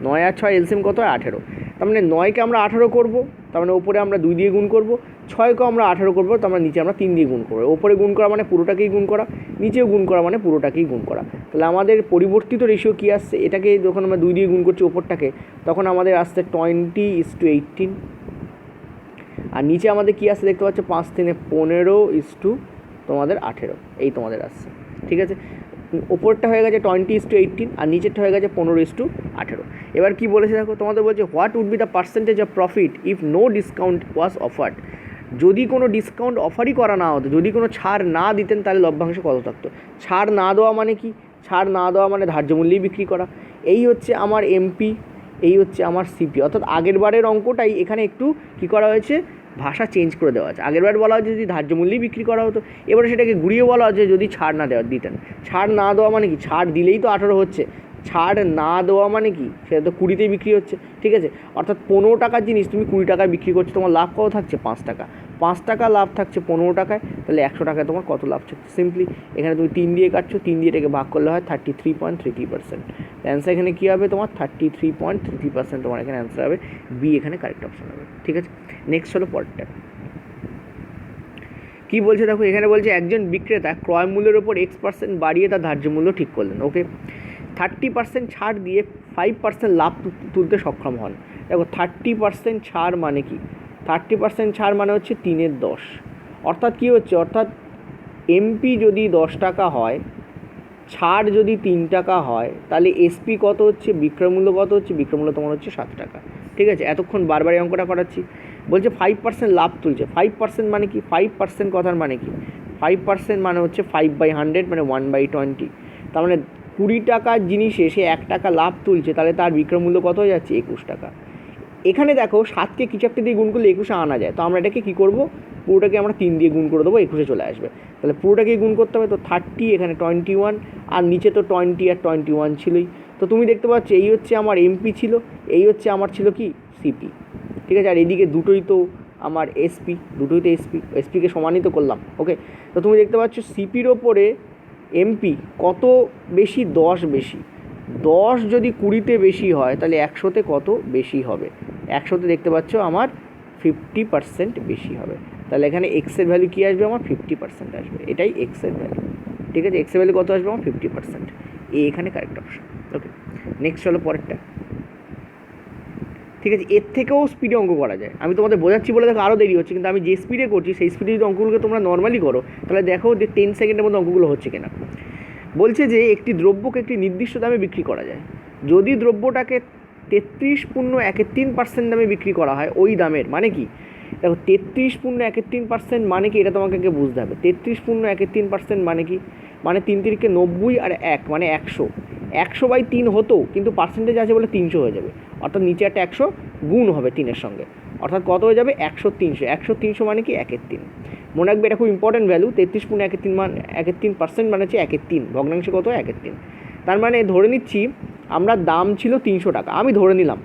9 আর 6 এলসিএম কত হয়, 18। তার মানে 9কে আমরা 18 করবো, তার মানে ওপরে আমরা 2 দিয়ে গুণ করবো। 6কেও আমরা 18 করবো, তার মানে নিচে আমরা 3 দিয়ে গুণ করবো। ওপরে গুণ করা মানে পুরোটাকেই গুণ করা, নিচেও গুণ করা মানে পুরোটাকেই গুণ করা। তাহলে আমাদের পরিবর্তিত রেশিও কী আসছে, এটাকে যখন আমরা 2 দিয়ে গুণ করছি ওপরটাকে, তখন আমাদের আসছে 20:18, আর নিচে আমাদের কী আসছে দেখতে পাচ্ছ, 5-3-15 তোমাদের 18, এই তোমাদের আসছে, ঠিক আছে। ওপরটা হয়ে গেছে 20:18, আর নিচেরটা হয়ে গেছে 15:18। এবার কি বলেছে দেখো, তোমাদের বলছে what would be the percentage of profit if no discount was offered. যদি কোনো ডিসকাউন্ট অফারই করা না হতো, যদি কোনো ছাড় না দিতেন, তাহলে লভ্যাংশ কত থাকতো? ছাড় না দেওয়া মানে কি? ছাড় না দেওয়া মানে ধার্য মূল্যেই বিক্রি করা। এই হচ্ছে আমার এমপি, এই হচ্ছে আমার সিপি। অর্থাৎ আগের বারের অঙ্কটাই এখানে একটু কী করা হয়েছে, ভাষা চেঞ্জ করে দেওয়া আছে। আগের বার বলা হয়েছে যদি ধার্য মূল্যেই বিক্রি করা হতো, এবারে সেটাকে ঘুরিয়ে বলা হচ্ছে যদি ছাড় না দিতেন। ছাড় না দেওয়া মানে কি? ছাড় দিলেই তো 18 হচ্ছে, ছাড় না দেওয়া মানে কি? সেটা তো 20তেই বিক্রি হচ্ছে, ঠিক আছে? অর্থাৎ 15 টাকার জিনিস তুমি 20 টাকায় বিক্রি করছো, তোমার লাভ কত থাকছে? 5 টাকা। 5 টাকা লাভ থাকছে 15 টাকায়, তাহলে 100 টাকায় তোমার কত লাভ থাকছে? সিম্পলি এখানে তুমি 3 দিয়ে কাটছো, 3 দিয়ে এটাকে ভাগ করলে হয় 33.33%। অ্যান্সার এখানে কী হবে তোমার? 33.33% তোমার এখানে অ্যান্সার হবে বি, এখানে কারেক্ট অপশন হবে, ঠিক আছে? নেক্সট হলো পরেরটা। কী বলছে দেখো, এখানে বলছে একজন বিক্রেতা ক্রয় মূল্যের ওপর X% বাড়িয়ে তার ধার্য মূল্য ঠিক করলেন। ওকে, 30% ছাড় দিয়ে 5% লাভ তুলতে সক্ষম হন। দেখো 30% ছাড় মানে কি? 30% ছাড় মানে হচ্ছে 3/10। অর্থাৎ কী হচ্ছে? অর্থাৎ এমপি যদি 10 টাকা হয়, ছাড় যদি 3 টাকা হয়, তাহলে এসপি কত হচ্ছে? বিক্রয়মূল্য কত হচ্ছে? বিক্রয়মূল্য তোমার হচ্ছে 7 টাকা, ঠিক আছে? এতক্ষণ বারবার এই অঙ্কটা করাচ্ছি। বলছে 5% লাভ তুলছে। 5% মানে কি? 5% কথার মানে কি? 5% মানে হচ্ছে 5/100 মানে 1/20। তার মানে 20 টাকার জিনিসে সে 1 টাকা লাভ তুলছে, তাহলে তার বিক্রয়মূল্য কত হয়ে যাচ্ছে? 21 টাকা। এখানে দেখো 7কে কিছু একটা দিয়ে গুণ করলে 21-এ আনা যায়, তো আমরা এটাকে কী করবো? পুরোটাকে আমরা 3 দিয়ে গুণ করে দেবো, 21-এ চলে আসবে। তাহলে পুরোটাকেই গুণ করতে হবে, তো 30 এখানে 21, আর নিচে তো 20 আর 21 ছিলই। তো তুমি দেখতে পাচ্ছ এই হচ্ছে আমার এমপি ছিল, এই হচ্ছে আমার ছিল কি? সিপি, ঠিক আছে? আর এদিকে দুটোই তো আমার এসপি, দুটোই তো এসপিকে সমানই তো করলাম। ওকে, তো তুমি দেখতে পাচ্ছ সিপির ওপরে এমপি কত বেশি? 10 বেশি। 10 যদি 20-তে বেশি হয়, তাহলে 100-তে কত বেশি হবে? 100-তে দেখতে পাচ্ছ আমার 50% বেশি হবে। তাহলে এখানে এক্সের ভ্যালু কী আসবে? আমার 50% আসবে। এটাই এক্সের ভ্যালু, ঠিক আছে? এক্সের ভ্যালু কত আসবে? আমার 50%। এখানে কারেক্ট অপশন। ওকে, নেক্সট হলো পরেরটা, ঠিক আছে? এর থেকেও স্পিডে অঙ্ক করা যায়। আমি তোমাদের বোঝাচ্ছি বলে দেখো আরও দেরি হচ্ছে, কিন্তু আমি যে স্পিডে করছি সেই স্পিডে যদি অঙ্কগুলোকে তোমরা নর্মালি করো, তাহলে দেখো যে 10 সেকেন্ডের মধ্যে অঙ্কগুলো হচ্ছে কিনা। বলছে যে একটি দ্রব্যকে একটি নির্দিষ্ট দামে বিক্রি করা যায়। যদি দ্রব্যটাকে 33.13% দামে বিক্রি করা হয়, ওই দামের মানে কি? দেখো 33.13% মানে কি? এটা তোমাকে আগে বুঝতে হবে। 33.13% মানে কি? মানে 3 তিরিকে 90 আর 1 মানে 100। 100/3 হতো, কিন্তু পার্সেন্টেজ আছে বলে 300 হয়ে যাবে। অর্থাৎ নিচে একটা 100 গুণ হবে 3-এর সঙ্গে, অর্থাৎ কত হয়ে যাবে? 100 300। 100 300 মানে কি? 1/3। মনে রাখবে এটা খুব ইম্পর্টেন্ট ভ্যালু। 33.13 মানে 1/3% মানে হচ্ছে 1/3, ভগ্নাংশে কত? 1/3। তার মানে ধরে নিচ্ছি আমরা দাম ছিল 300 টাকা, আমি ধরে নিলাম,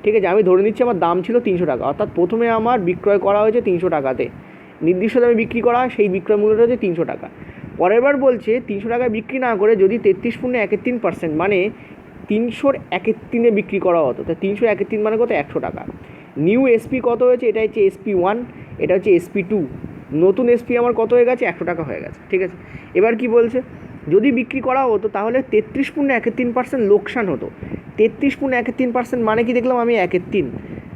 ঠিক আছে? আমি ধরে নিচ্ছি আমার দাম ছিল 300 টাকা, অর্থাৎ প্রথমে আমার বিক্রয় করা হয়েছে 300 টাকাতে, নির্দিষ্ট দামে বিক্রি করা হয়, সেই বিক্রয় মূল্যটা হচ্ছে 300 টাকা। পরের বার বলছে 300 টাকায় বিক্রি না করে যদি 33.13% মানে 300/1/3 বিক্রি করা হতো, তা 300/1/3 মানে কত? 100 টাকা। নিউ এসপি কত হয়েছে? এটা হচ্ছে SP1, এটা হচ্ছে SP2। নতুন এসপি আমার কত হয়ে গেছে? 100 টাকা হয়ে গেছে, ঠিক আছে? এবার কি বলছে? যদি বিক্রি করা হতো তাহলে 33.13% লোকসান হতো। 33.13% মানে কি? দেখলাম আমি 1/3।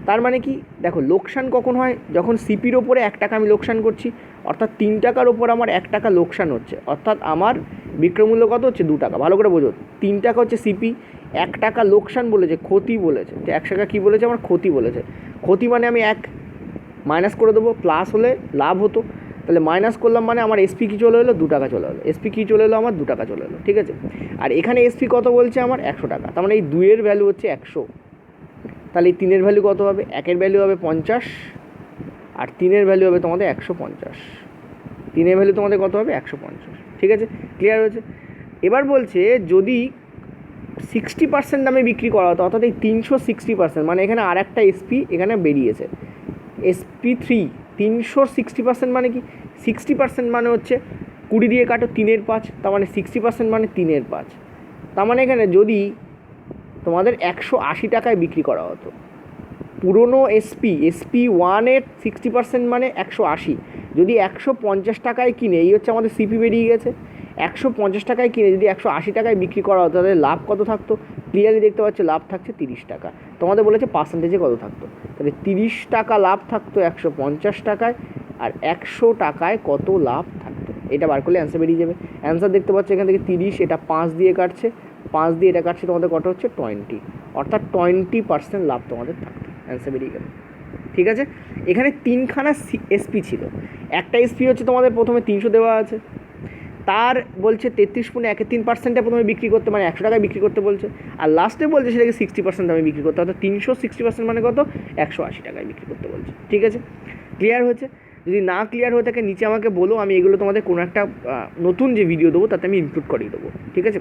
তার মানে কি? দেখো লোকসান কখন হয়? যখন সিপির ওপরে 1 টাকা আমি লোকসান করছি, অর্থাৎ 3 টাকার ওপর আমার 1 টাকা লোকসান হচ্ছে, অর্থাৎ আমার বিক্রয়মূল্য কত হচ্ছে? 2 টাকা। ভালো করে বোঝো, 3 টাকা হচ্ছে সিপি, 1 টাকা লোকসান বলেছে, ক্ষতি বলেছে। তো 1 টাকা কী বলেছে? আমার ক্ষতি বলেছে। ক্ষতি মানে আমি 1 মাইনাস করে দেবো, প্লাস হলে লাভ হতো। তাহলে মাইনাস করলাম মানে আমার এসপি কী চলে এলো? 2 টাকা চলে এলো। এসপি কী চলে এলো? আমার 2 টাকা চলে এলো, ঠিক আছে? আর এখানে এসপি কত বলছে? আমার 100 টাকা। তার মানে এই 2-এর ভ্যালু হচ্ছে 100। তাহলে এই 3-এর ভ্যালু কত হবে? 1-এর ভ্যালু হবে 50, আর 3-এর ভ্যালু হবে তোমাদের 150। 3-এর ভ্যালু তোমাদের কত হবে? 150, ঠিক আছে? ক্লিয়ার হয়েছে? এবার বলছে যদি 60% দামে বিক্রি করা হতো, অর্থাৎ এই 360% মানে এখানে আর একটা এসপি এখানে বেরিয়েছে, SP3। 360% মানে কি? 60% মানে হচ্ছে 20 দিয়ে কাটো 3/5, তার মানে 60% মানে 3/5। তার মানে এখানে যদি তোমাদের 180 টাকায় বিক্রি করা হতো, পুরনো SP1-এর 60% মানে 180, যদি 150 টাকায় কিনে, এই হচ্ছে আমাদের সিপি বেরিয়ে গেছে, 150 টাকায় কিনে যদি 180 টাকায় বিক্রি করা হতো, তাহলে লাভ কত থাকতো? ক্লিয়ারলি দেখতে পাচ্ছ লাভ থাকছে 30 টাকা। তোমাদের বলেছে পার্সেন্টেজে কত থাকতো, তাহলে 30 টাকা লাভ থাকতো 150 টাকায়, আর 100 টাকায় কত লাভ থাকতো? এটা বার করলে অ্যান্সার বেরিয়ে যাবে। অ্যান্সার দেখতে পাচ্ছ এখান থেকে 30, এটা 5 দিয়ে কাটছে, 5 দিয়ে এটা কাটছে, তোমাদের কত হচ্ছে? 20, অর্থাৎ 20% লাভ তোমাদের থাকতো। অ্যান্সার বেরিয়ে গেল। ঠিক আছে। এখানে 3খানা এসপি ছিল, একটা এসপি হচ্ছে তোমাদের প্রথমে 300 দেওয়া আছে, তার বলছে 33.13% প্রথমে বিক্রি করতে, মানে 100 টাকায় বিক্রি করতে বলছে, আর লাস্টে বলছে সেটাকে 60% দামে বিক্রি করতে, অর্থাৎ 360% মানে কত, 180 টাকায় বিক্রি করতে বলছে। ঠিক আছে, ক্লিয়ার হচ্ছে? যদি না ক্লিয়ার হয়ে থাকে নিচে আমাকে বলো, আমি এগুলো তোমাদের কোনো একটা নতুন যে ভিডিও দেবো তাতে আমি ইনক্লুড করিয়ে দেবো। ঠিক আছে,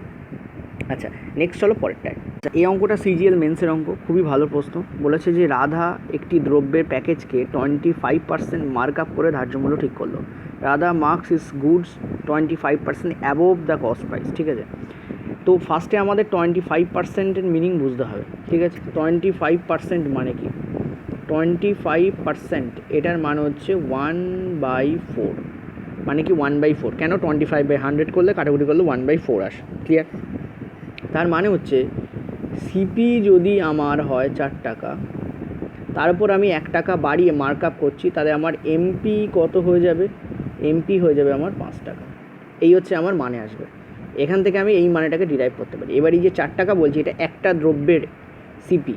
আচ্ছা নেক্সট চলো পরেরটায়। আচ্ছা, এই অঙ্কটা সিজিএল মেন্সের অঙ্ক, খুবই ভালো প্রশ্ন। বলেছে যে রাধা একটি দ্রব্যের প্যাকেজকে 25% মার্ক আপ করে ধার্য মূল্য ঠিক করলো। Radha marks is goods 25% above the cost price. ঠিক আছে, তো ফার্স্টে আমাদের 25%-এর মিনিং বুঝতে হবে। ঠিক আছে, 25% মানে কি? 25% এটার মানে হচ্ছে 1/4, মানে কি 1/4। কেন 25/100 করলে কাটাকুটি করলে 1/4 আসে। ক্লিয়ার? তার মানে হচ্ছে সিপি যদি আমার হয় 4 টাকা, তার উপর আমি 1 টাকা বাড়িয়ে মার্ক আপ করছি, তাহলে আমার এমপি কত হয়ে যাবে? এমপি হয়ে যাবে আমার 5 টাকা। এই হচ্ছে আমার মানে আসবে। এখান থেকে আমি এই মানেটাকে ডিরাইভ করতে পারি। এবার এই যে 4 টাকা বলছি, এটা একটা দ্রব্যের সিপি,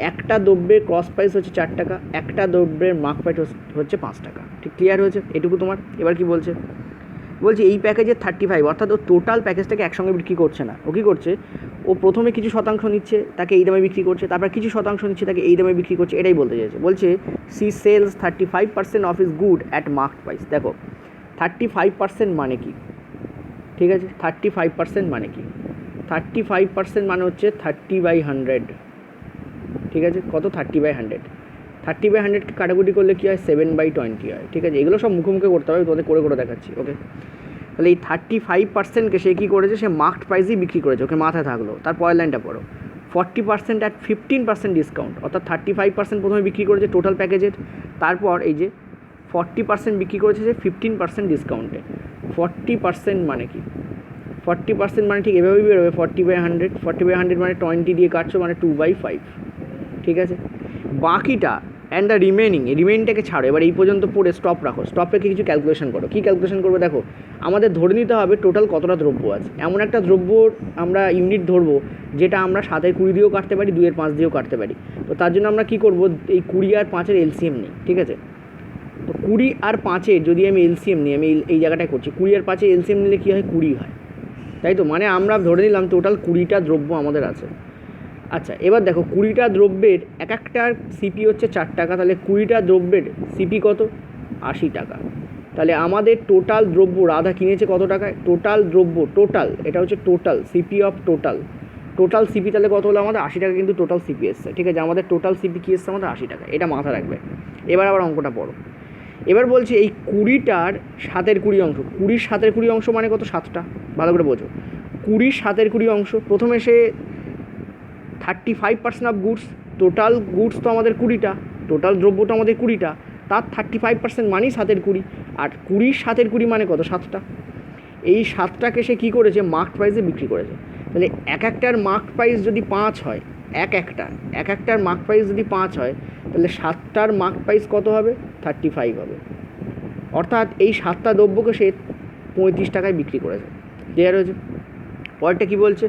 একটা দ্রব্যের ক্রস প্রাইস হচ্ছে 4 টাকা, একটা দ্রব্যের মার্ক প্রাইস হচ্ছে 5 টাকা। ঠিক ক্লিয়ার হয়েছে এটুকু তোমার? এবার কি বলছে? বলছে এই প্যাকেজের 35, অর্থাৎ ও টোটাল প্যাকেজটাকে একসঙ্গে বিক্রি করছে না। ও কী করছে? ও প্রথমে কিছু শতাংশ নিচ্ছে, তাকে এই দামে বিক্রি করছে, তারপর কিছু শতাংশ নিচ্ছে, তাকে এই দামে বিক্রি করছে। এটাই বলতে চাইছে। বলছে she sells 35% of his good at marked price. দেখো 35% মানে কি? ঠিক আছে, 35% মানে কি? 35% মানে হচ্ছে 30/100। ঠিক আছে, কত? 30/100। 30/100কে কাটাকুটি করলে কী হয়? 7/20 হয়। ঠিক আছে, এগুলো সব মুখে মুখে করতে হবে, তোমাদের করে করে দেখাচ্ছি। ওকে, তাহলে এই 35%কে সে কী করেছে? সে মার্কড প্রাইসেই বিক্রি করেছে। ওকে, মাথায় থাকলো। তার পরের লাইনটা পড়ো, 40% অ্যাট 15% ডিসকাউন্ট। অর্থাৎ 35% প্রথমে বিক্রি করেছে টোটাল প্যাকেজের, তারপর এই যে 40% বিক্রি করেছে যে 15% ডিসকাউন্টে। 40% মানে কি? 40% মানে ঠিক এভাবেই বেরোবে, 40/100। 40/100 মানে 20 দিয়ে কাটছো, মানে 2/5। ঠিক আছে, বাকিটা অ্যান্ড দ্য রিমেইনটাকে ছাড়ো। এবার এই পর্যন্ত পড়ে স্টপ রাখো। স্টপ রেখে কিছু ক্যালকুলেশন করো। কী ক্যালকুলেশন করবো? দেখো, আমাদের ধরে নিতে হবে টোটাল কতটা দ্রব্য আছে। এমন একটা দ্রব্য আমরা ইউনিট ধরবো যেটা আমরা 7/20 দিয়েও কাটতে পারি, 2/5 দিয়েও কাটতে পারি। তো তার জন্য আমরা কী করবো? এই 20 আর 5-এর এলসিএম নিই। ঠিক আছে, তো 20 আর 5-এর যদি আমি এলসিএম নিই, আমি এই জায়গাটায় করছি, 20 আর 5-এর এলসিএম নিলে কী হয়? 20 হয়, তাই তো? মানে আমরা ধরে নিলাম টোটাল 20টা দ্রব্য আমাদের আছে। আচ্ছা, এবার দেখো 20টা দ্রব্যের এক একটার সিপি হচ্ছে 4 টাকা, তাহলে 20টা দ্রব্যের সিপি কত? 80 টাকা। তাহলে আমাদের টোটাল দ্রব্য রাধা কিনেছে কত টাকায়? টোটাল দ্রব্য, টোটাল, এটা হচ্ছে total CP of total CP, তাহলে কত হলো আমাদের? 80 টাকা কিন্তু টোটাল সিপি এসছে। ঠিক আছে, আমাদের টোটাল সিপি কী এসছে? আমাদের 80 টাকা। এটা মাথা রাখবে। এবার আবার অঙ্কটা পড়ো। এবার বলছি এই 20টার 7/20 অংশ, 20 7/20 অংশ মানে কত? 7টা। ভালো করে বোঝো, 20 7/20 অংশ। প্রথমে সে 35% অফ গুডস, টোটাল গুডস তো আমাদের 20টা, টোটাল দ্রব্য তো আমাদের 20টা, তার 35% মানেই 7/20, আর 20 7/20 মানে কত? 7টা। এই 7টাকে সে কী করেছে? মার্কড প্রাইসে বিক্রি করেছে। তাহলে এক একটার মার্কড প্রাইস যদি 5 হয়, এক একটার মার্কড প্রাইস যদি 5 হয়, তাহলে 7টার মার্কড প্রাইস কত হবে? 35 হবে। অর্থাৎ এই 7টা দ্রব্যকে সে 35 টাকায় বিক্রি করেছে। ক্লিয়ার হয়েছে? পরেরটা কী বলছে?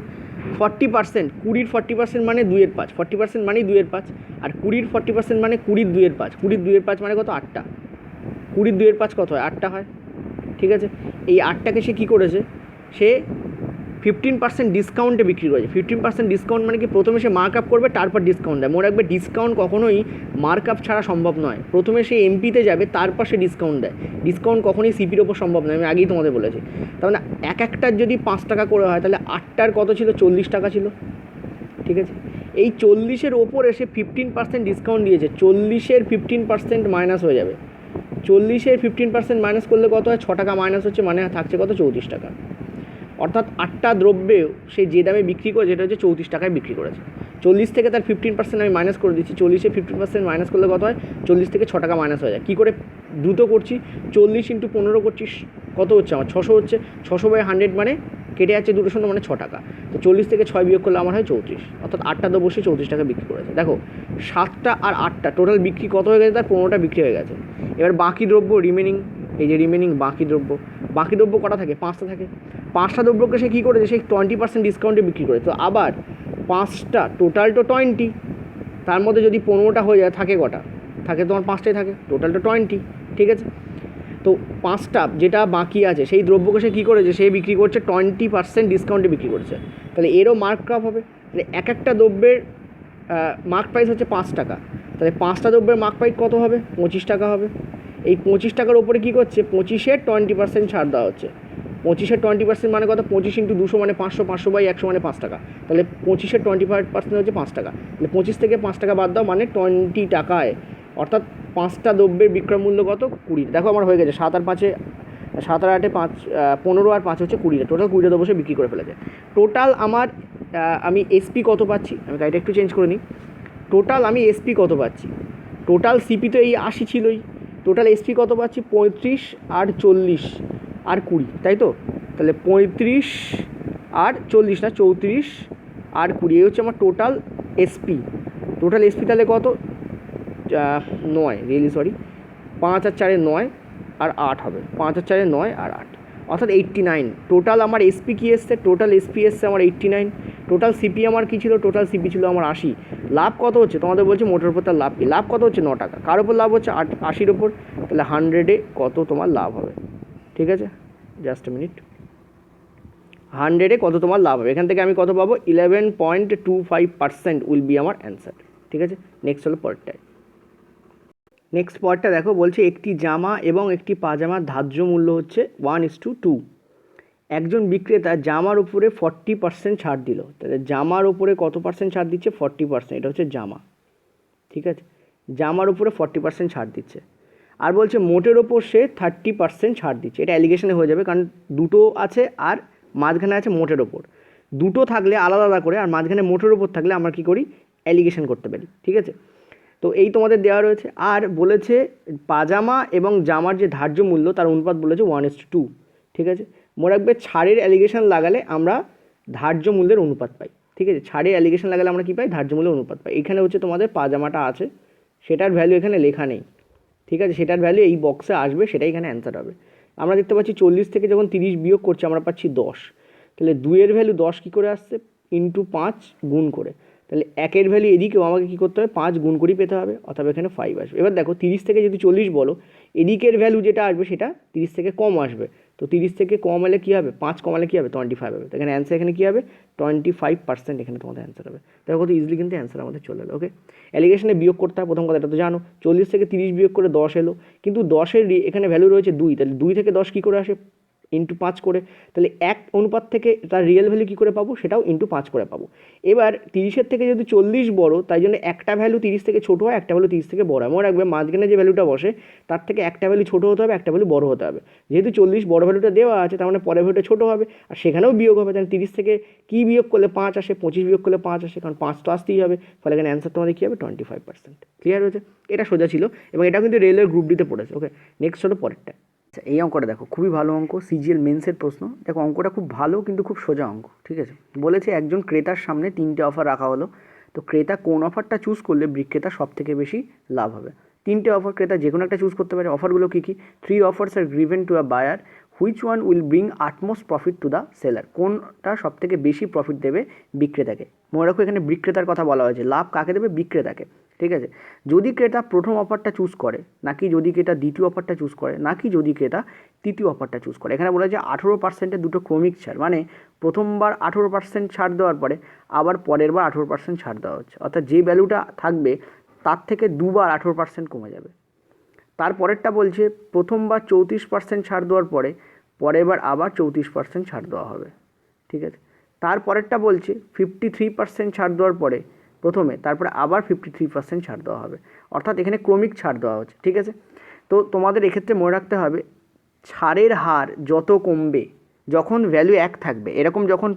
40%, 20-র 40% মানে 2/5, 40% মানেই 2/5, আর 20-র 40% মানে 20-র 2/5, 20-র 2/5 মানে কত? 8টা। 20-র 2/5 কত হয়? 8টা হয়। ঠিক আছে, এই 8টাকে সে কী করেছে? সে 15% ডিসকাউন্টে বিক্রি করেছে। 15% ডিসকাউন্ট মানে কি? প্রথমে সে মার্ক আপ করবে, তারপর ডিসকাউন্ট দেয়। মনে রাখবে, ডিসকাউন্ট কখনোই মার্ক আপ ছাড়া সম্ভব নয়। প্রথমে সে এমপিতে যাবে, তারপর সে ডিসকাউন্ট দেয়। ডিসকাউন্ট কখনোই সিপির ওপর সম্ভব নয়, আমি আগেই তোমাদের বলেছি। তার মানে এক একটার যদি 5 টাকা করে হয়, তাহলে 8টার কত ছিল? 40 টাকা ছিল। ঠিক আছে, এই 40-এর ওপরে সে 15% ডিসকাউন্ট দিয়েছে। 40-এর 15% মাইনাস হয়ে যাবে। 40-এর 15% মাইনাস করলে কত হয়? 6 টাকা মাইনাস হচ্ছে, মানে থাকছে কত? 34 টাকা। অর্থাৎ 8টা দ্রব্যেও সে যে দামে বিক্রি করেছে এটা হচ্ছে 34 টাকায় বিক্রি করেছে। 40 থেকে তার 15% আমি মাইনাস করে দিচ্ছি। 40-এ 15% মাইনাস করলে কত হয়? 40 থেকে 6 টাকা মাইনাস হয়ে যায়। কী করে দ্রুত করছি? 40 × 15 করছিস, কত হচ্ছে আমার? 600 হচ্ছে। 600/100 মানে কেটে যাচ্ছে 200 মানে 6 টাকা। তো 40 থেকে 6 বিয়োগ করলে আমার হয় 34। অর্থাৎ 8টা দ্রব্য সে 34 টাকা বিক্রি করেছে। দেখো 7টা আর 8টা টোটাল বিক্রি কত হয়ে গেছে? তার 15টা বিক্রি হয়ে গেছে। এবার বাকি দ্রব্য, রিমেনিং, এই যে রিমেনিং বাকি দ্রব্য কটা থাকে? 5টা থাকে। 5টা দ্রব্যকে সে কী করেছে? সে 20% ডিসকাউন্টে বিক্রি করে। তো আবার 5টা, টোটাল তো 20, তার মধ্যে যদি 15টা হয়ে যায়, থাকে কটা? থাকে তোমার 5টাই থাকে, টোটালটা 20, ঠিক আছে। তো 5টা যেটা বাকি আছে সেই দ্রব্যকে সে কী করেছে, সে বিক্রি করছে 20% ডিসকাউন্টে বিক্রি করছে, তাহলে এরও মার্ক আপ হবে। তাহলে এক একটা দ্রব্যের মার্ক প্রাইস হচ্ছে 5 টাকা, তাহলে 5টা দ্রব্যের মার্ক প্রাইস কত হবে, 25 টাকা হবে। এই 25 টাকার ওপরে কী করছে, 25-এর 20% ছাড় দেওয়া হচ্ছে। 25-এর 20% মানে কত, 25 × 200 মানে 500, 500/100 মানে 5 টাকা, তাহলে 25-এর 25% হচ্ছে 5 টাকা, তাহলে 25 থেকে 5 টাকা বাদ দাও মানে 20 টাকায়, অর্থাৎ 5টা দ্রব্যের বিক্রয় মূল্য কত, 20। দেখো আমার হয়ে গেছে 7 আর 5-এ 7 আর 8-এ 5, 15 আর 5 হচ্ছে 20টা, টোটাল 20টা দ্রব্য সে বিক্রি করে ফেলেছে। টোটাল আমার আমি এসপি কত পাচ্ছি, আমি গাড়িটা একটু চেঞ্জ করে নিই। টোটাল আমি এসপি কত পাচ্ছি, টোটাল সিপি তো এই 80 ছিলই, টোটাল এসপি কত পাচ্ছি, 35 আর 40 আর 20, তাই তো। তাহলে 35 আর 40 না, 34 আর 20, এই হচ্ছে আমার টোটাল এসপি। টোটাল এসপি তাহলে কত, 9, রিয়েলি সরি, 5 আর 4-এ 9 আর 8 হবে, 5 আর 4-এ 9 আর 8, অর্থাৎ 89। টোটাল আমার এসপি কী এসছে, টোটাল এসপি এসছে আমার 89। টোটাল সিপি আমার কী ছিল, টোটাল সিপি ছিল আমার 80। লাভ কত হচ্ছে, তোমাদের বলছে মোটর উপর তার লাভ কী, লাভ কত হচ্ছে 9 টাকা, কার ওপর লাভ হচ্ছে 80-র ওপর, তাহলে 100-এ কত তোমার লাভ হবে, ঠিক আছে, জাস্ট এ মিনিট। 100-এ কত তোমার লাভ হবে, এখান থেকে আমি কত পাবো, 11.25% উইল বি আমার অ্যান্সার, ঠিক আছে। নেক্সট হলো পরেরটায়। নেক্সট পয়েন্টটা দেখো, বলছে একটি জামা এবং একটি পাজামার ধার্য মূল্য হচ্ছে 1:2। একজন বিক্রেতা জামার উপরে 40% ছাড় দিল, তাহলে জামার উপরে কত পার্সেন্ট ছাড় দিচ্ছে, 40%, এটা হচ্ছে জামা, ঠিক আছে, জামার উপরে 40% ছাড় দিচ্ছে। আর বলছে মোটের ওপর সে 30% ছাড় দিচ্ছে, এটা অ্যালিগেশনে হয়ে যাবে, কারণ দুটো আছে আর মাঝখানে আছে মোটের ওপর, দুটো থাকলে আলাদা আলাদা করে, আর মাঝখানে মোটের ওপর থাকলে আমরা কী করি, অ্যালিগেশন করতে পারি, ঠিক আছে। তো এই তোমাদের দেওয়া রয়েছে। আর বলেছে পাজামা এবং জামার যে ধার্য মূল্য তার অনুপাত বলেছে 1:2, ঠিক আছে। মনে রাখবে ছাড়ের অ্যালিগেশন লাগালে আমরা ধার্য মূল্যের অনুপাত পাই, ঠিক আছে, ছাড়ের অ্যালিগেশন লাগালে আমরা কী পাই, ধার্য মূল্যের অনুপাত পাই। এখানে হচ্ছে তোমাদের পাজামাটা আছে, সেটার ভ্যালু এখানে লেখা নেই, ঠিক আছে, সেটার ভ্যালু এই বক্সে আসবে, সেটাই এখানে অ্যান্সার হবে। আমরা দেখতে পাচ্ছি 40 থেকে যখন 30 বিয়োগ করছি আমরা পাচ্ছি 10, তাহলে 2-এর ভ্যালু 10 কী করে আসছে, × 5 গুণ করে, তাহলে 1-এর ভ্যালু এদিকেও আমাকে কী করতে হবে, 5 গুণ করেই পেতে হবে, অথবা এখানে 5 আসবে। এবার দেখো 30 থেকে যদি 40 বলো, এদিকের ভ্যালু যেটা আসবে সেটা 30 থেকে কম আসবে, তো 30 থেকে কম হলে কী হবে, 5 কমালে কী হবে, 25 হবে, তো এখানে অ্যান্সার এখানে কী হবে, 25% এখানে তোমাদের অ্যান্সার হবে। দেখো কত ইজিলি কিন্তু অ্যান্সার আমাদের চলে এলো, ওকে। অ্যালিগেশনে বিয়োগ করতে হয়, প্রথম কথা এটা তো জানো, 40 থেকে 30 বিয়োগ করে 10 এলো, কিন্তু 10-এর এখানে ভ্যালু রয়েছে 2, তাহলে 2 থেকে 10 কী করে আসে, × 5 করে, তাহলে 1 অনুপাত থেকে তার রিয়েল ভ্যালু কী করে পাবো, সেটাও × 5 করে পাবো। এবার 30-এর থেকে যদি 40 বড়, তাই জন্য একটা ভ্যালু 30 থেকে ছোটো হয়, একটা ভ্যালু 30 থেকে বড় হয়। মনে রাখবে মাঝখানে যে ভ্যালুটা বসে তার থেকে একটা ভ্যালু ছোটো হতে হবে, একটা ভ্যালু বড় হতে হবে। যেহেতু 40 বড় ভ্যালুটা দেওয়া আছে, তার মানে পরের ভ্যালুটা ছোটো হবে, আর সেখানেও বিয়োগ হবে, তাহলে 30 থেকে কী বিয়োগ করলে 5 আসে, 25 বিয়োগ করলে 5 আসে, কারণ 5 তো আসতেই হবে, ফলে এখানে অ্যান্সার তোমাদের কী হবে, 25%। ক্লিয়ার হয়েছে, এটা সোজা ছিল, এবং এটা কিন্তু রেলের গ্রুপ ডিতে পড়েছে, ওকে। নেক্সট হলো পরেরটা। আচ্ছা, এই অঙ্কটা দেখো, খুবই ভালো অঙ্ক, সিজিএল মেন্সের প্রশ্ন। দেখো অঙ্কটা খুব ভালো কিন্তু খুব সোজা অঙ্ক, ঠিক আছে। বলেছে একজন ক্রেতার সামনে 3টে অফার রাখা হলো, তো ক্রেতা কোন অফারটা চুজ করলে বিক্রেতা সব থেকে বেশি লাভ হবে। 3টে অফার, ক্রেতা যে কোনো একটা চুজ করতে পারে। অফারগুলো কী কী, 3 offers আর given to a buyer, which one will bring utmost profit to the seller, কোনটা সব থেকে বেশি প্রফিট দেবে বিক্রেতাকে। মনে রাখো এখানে বিক্রেতার কথা বলা হয়েছে, লাভ কাকে দেবে, বিক্রেতাকে, ঠিক আছে। যদি ক্রেতা প্রথম অফারটা চুজ করে, নাকি যদি ক্রেতা দ্বিতীয় অফারটা চুজ করে, নাকি যদি ক্রেতা তৃতীয় অফারটা চুজ করে। এখানে বলা যে 18%-এর দুটো ক্রমিক ছাড়, মানে প্রথমবার 18% ছাড় দেওয়ার পরে আবার পরের বার 18% ছাড় দেওয়া হচ্ছে, অর্থাৎ যে ভ্যালুটা থাকবে তার থেকে দুবার 18% কমে যাবে। তারপরেরটা বলছে প্রথমবার 34% ছাড় দেওয়ার পরে পরের বার আবার 34% ছাড় দেওয়া হবে, ঠিক আছে। তারপরেরটা বলছে 53% ছাড় দেওয়ার পরে প্রথমে, তারপরে আবার 53% ছাড় দেওয়া হবে, অর্থাৎ এখানে ক্রমিক ছাড় দেওয়া হচ্ছে, ঠিক আছে। তো তোমাদের এক্ষেত্রে মনে রাখতে হবে ছাড়ের হার যত কমবে, যখন ভ্যালু 1 থাকবে, এরকম যখন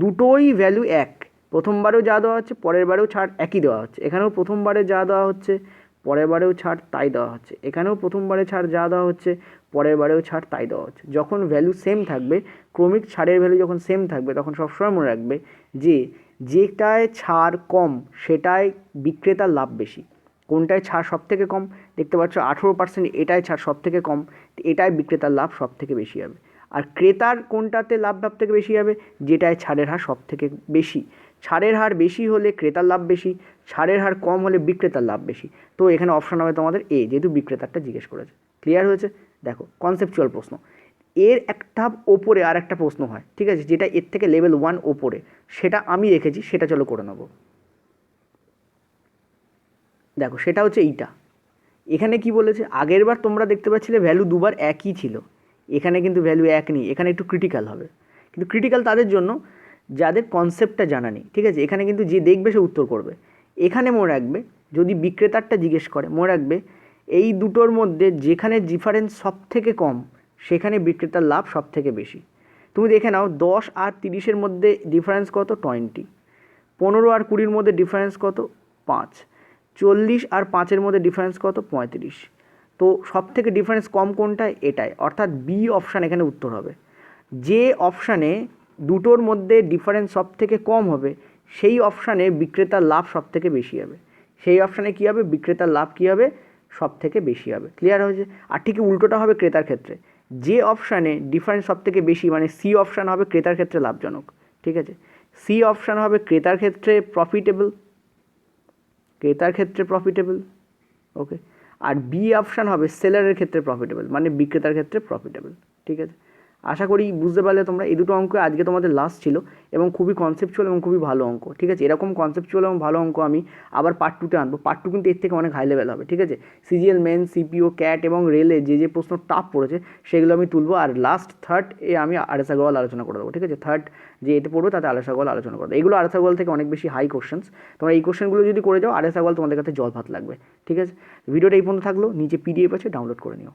দুটোই ভ্যালু 1, প্রথমবারেও যা দেওয়া হচ্ছে পরের বারেও ছাড় একই দেওয়া হচ্ছে, এখানেও প্রথমবারে যা দেওয়া হচ্ছে পরের বারেও ছাড় তাই দেওয়া হচ্ছে, এখানেও প্রথমবারে ছাড় যা দেওয়া হচ্ছে পরের বারেও ছাড় তাই দেওয়া হচ্ছে, যখন ভ্যালু সেম থাকবে, ক্রমিক ছাড়ের ভ্যালু যখন সেম থাকবে, তখন সবসময় মনে রাখবে যে যেটায় ছাড় কম সেটায় বিক্রেতার লাভ বেশি। কোনটায় ছাড় সব থেকে কম, দেখতে পাচ্ছ 18%, এটায় ছাড় সব থেকে কম, এটায় বিক্রেতার লাভ সব থেকে বেশি হবে। আর ক্রেতার কোনটাতে লাভ সব থেকে বেশি হবে, যেটায় ছাড়ের হার সব থেকে বেশি। ছাড়ের হার বেশি হলে ক্রেতার লাভ বেশি, ছাড়ের হার কম হলে বিক্রেতার লাভ বেশি। তো এখানে অপশান হবে তোমাদের এ, যেহেতু বিক্রেতারটা জিজ্ঞেস করেছে। ক্লিয়ার হয়েছে? দেখো কনসেপচুয়াল প্রশ্ন, এর একটা ওপরে আর একটা প্রশ্ন হয়, ঠিক আছে, যেটা এর থেকে লেভেল 1 ওপরে, সেটা আমি রেখেছি, সেটা চলো করে নেবো। দেখো সেটা হচ্ছে এইটা, এখানে কি বলেছে, আগের বার তোমরা দেখতে পাচ্ছিলে ভ্যালু দুবার একই ছিল, এখানে কিন্তু ভ্যালু এক নেই, এখানে একটু ক্রিটিক্যাল হবে। কিন্তু ক্রিটিক্যাল তাদের জন্য যাদের কনসেপ্টটা জানা নেই, ঠিক আছে, এখানে কিন্তু যে দেখবে সে উত্তর করবে। এখানে মনে রাখবে, যদি বিক্রেতারটা জিজ্ঞেস করে, মনে রাখবে এই দুটোর মধ্যে যেখানে ডিফারেন্স সব থেকে কম সেখানে বিক্রেতার লাভ সব থেকে বেশি। তুমি দেখে নাও 10 আর 30-এর মধ্যে ডিফারেন্স কত? 20। 15 আর 20-র মধ্যে ডিফারেন্স কত? 5। 40 আর 5-এর মধ্যে ডিফারেন্স কত? 35। তো সব থেকে ডিফারেন্স কম কোনটায়? এটাই, অর্থাৎ বি অপশান এখানে উত্তর হবে। যে অপশানে দুটোর মধ্যে ডিফারেন্স সব থেকে কম হবে সেই অপশানে বিক্রেতার লাভ সব থেকে বেশি হবে। সেই অপশানে কী হবে? বিক্রেতার লাভ কী হবে? সব থেকে বেশি হবে। ক্লিয়ার হয়েছে? আর ঠিক উল্টোটা হবে ক্রেতার ক্ষেত্রে, যে অপশানে ডিফারেন্স সব থেকে বেশি, মানে সি অপশান হবে ক্রেতার ক্ষেত্রে লাভজনক, ঠিক আছে, সি অপশান হবে ক্রেতার ক্ষেত্রে প্রফিটেবল, ক্রেতার ক্ষেত্রে প্রফিটেবল, ওকে। আর বি অপশান হবে সেলারের ক্ষেত্রে প্রফিটেবল, মানে বিক্রেতার ক্ষেত্রে প্রফিটেবল, ঠিক আছে। আশা করি বুঝতে পারলে তোমরা। এই দুটো অঙ্ক আজকে তোমাদের লাস্ট ছিল এবং খুবই কনসেপচুয়াল এবং খুবই ভালো অঙ্ক, ঠিক আছে। এরকম কনসেপচুয়াল এবং ভালো অঙ্ক আমি আবার পার্ট 2-তে আনবো। পার্ট 2 কিন্তু এর থেকে অনেক হাই লেভেল হবে, ঠিক আছে। সিজিএল মেন, সিপিও, ক্যাট এবং রেলে যে প্রশ্ন টাফ পড়েছে সেগুলো আমি তুলবো। আর লাস্ট থার্ড আমি আরএস আগরওয়াল আলোচনা করে দেবো, ঠিক আছে। থার্ড যে এতে পড়বে তাতে আরএস আগরওয়াল আলোচনা করে দেবো। এগুলো আরএস আগরওয়াল থেকে অনেক বেশি হাই কোশ্চেন্স। তোমরা এই কোশ্চেনগুলো যদি করে যাও, আরএস আগরওয়াল তোমাদের কাছে জল ভাত লাগবে, ঠিক আছে। ভিডিওটা এই পর্যন্ত থাকলো, নিচে পিডিএফ আছে, ডাউনলোড করে নিও।